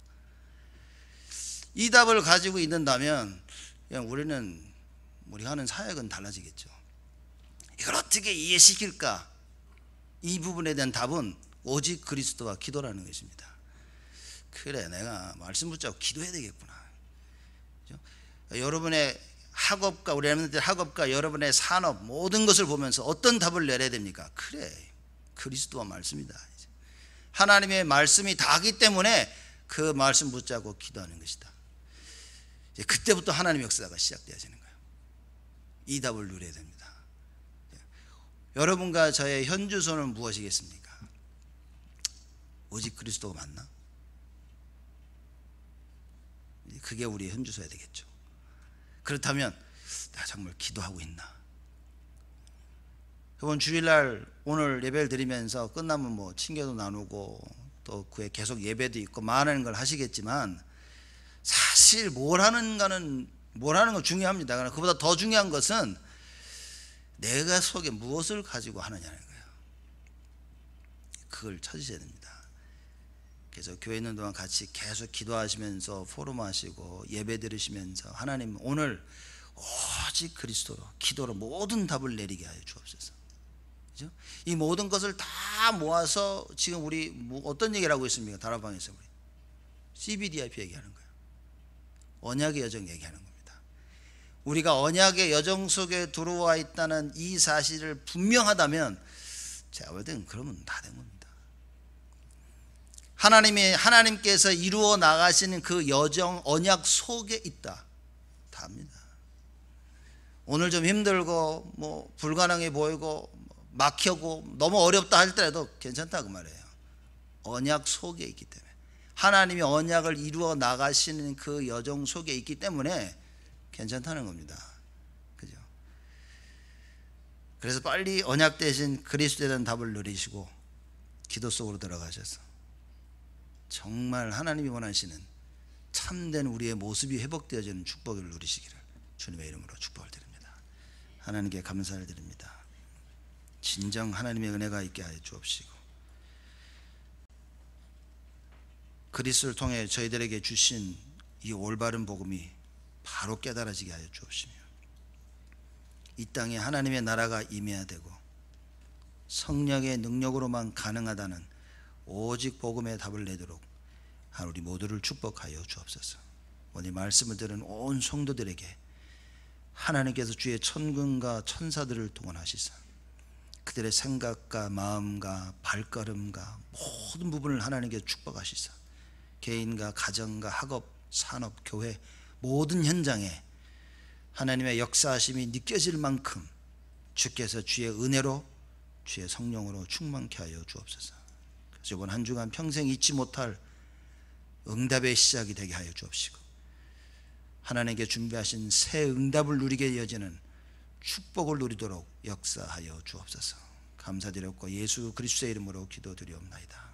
이 답을 가지고 있는다면 그냥 우리가 하는 사역은 달라지겠죠. 이걸 어떻게 이해시킬까? 이 부분에 대한 답은 오직 그리스도와 기도라는 것입니다. 그래, 내가 말씀 붙잡고 기도해야 되겠구나. 그렇죠? 여러분의 학업과, 우리 여러분들 학업과 여러분의 산업, 모든 것을 보면서 어떤 답을 내려야 됩니까? 그래, 그리스도와 말씀이다. 하나님의 말씀이 다기 때문에 그 말씀 붙잡고 기도하는 것이다. 이제 그때부터 하나님의 역사가 시작되어지는 거예요. 이 답을 누려야 됩니다. 여러분과 저의 현주소는 무엇이겠습니까? 오직 그리스도가 맞나? 그게 우리의 현주소야 되겠죠. 그렇다면 내가 정말 기도하고 있나? 이번 주일날 오늘 예배를 드리면서 끝나면 뭐 친교도 나누고 또 그에 계속 예배도 있고 많은 걸 하시겠지만, 사실 뭘 하는 건 중요합니다. 그러나 그보다 더 중요한 것은 내가 속에 무엇을 가지고 하느냐는 거예요. 그걸 찾으셔야 됩니다. 그래서 교회 있는 동안 같이 계속 기도하시면서 포럼 하시고 예배 들으시면서, 하나님 오늘 오직 그리스도로, 기도로 모든 답을 내리게 하여 주옵소서. 그죠? 이 모든 것을 다 모아서 지금 우리 어떤 얘기를 하고 있습니까? 다락방에서 우리 CBDIP 얘기하는 거예요. 언약의 여정 얘기하는 겁니다. 우리가 언약의 여정 속에 들어와 있다는 이 사실을 분명하다면 제가 볼 때는 그러면 다 된 겁니다. 하나님께서 이루어 나가시는 그 여정, 언약 속에 있다. 답니다. 오늘 좀 힘들고 뭐 불가능해 보이고 막혀고 너무 어렵다 할때라도 괜찮다 그 말이에요. 언약 속에 있기 때문에, 하나님이 언약을 이루어 나가시는 그 여정 속에 있기 때문에 괜찮다는 겁니다. 그죠? 그래서 빨리 언약 대신 그리스도에 대한 답을 누리시고 기도 속으로 들어가셔서 정말 하나님이 원하시는 참된 우리의 모습이 회복되어지는 축복을 누리시기를 주님의 이름으로 축복을 드립니다. 하나님께 감사를 드립니다. 진정 하나님의 은혜가 있게 하여 주옵시고, 그리스도를 통해 저희들에게 주신 이 올바른 복음이 바로 깨달아지게 하여 주옵시며, 이 땅에 하나님의 나라가 임해야 되고 성령의 능력으로만 가능하다는 오직 복음의 답을 내도록 우리 모두를 축복하여 주옵소서. 오늘 말씀을 들은 온 성도들에게 하나님께서 주의 천군과 천사들을 동원하시사 그들의 생각과 마음과 발걸음과 모든 부분을 하나님께서 축복하시사 개인과 가정과 학업, 산업, 교회 모든 현장에 하나님의 역사하심이 느껴질 만큼 주께서 주의 은혜로, 주의 성령으로 충만케 하여 주옵소서. 그래서 이번 한 주간 평생 잊지 못할 응답의 시작이 되게 하여 주옵시고, 하나님께 준비하신 새 응답을 누리게 이어지는 축복을 누리도록 역사하여 주옵소서. 감사드렸고 예수 그리스도의 이름으로 기도드리옵나이다.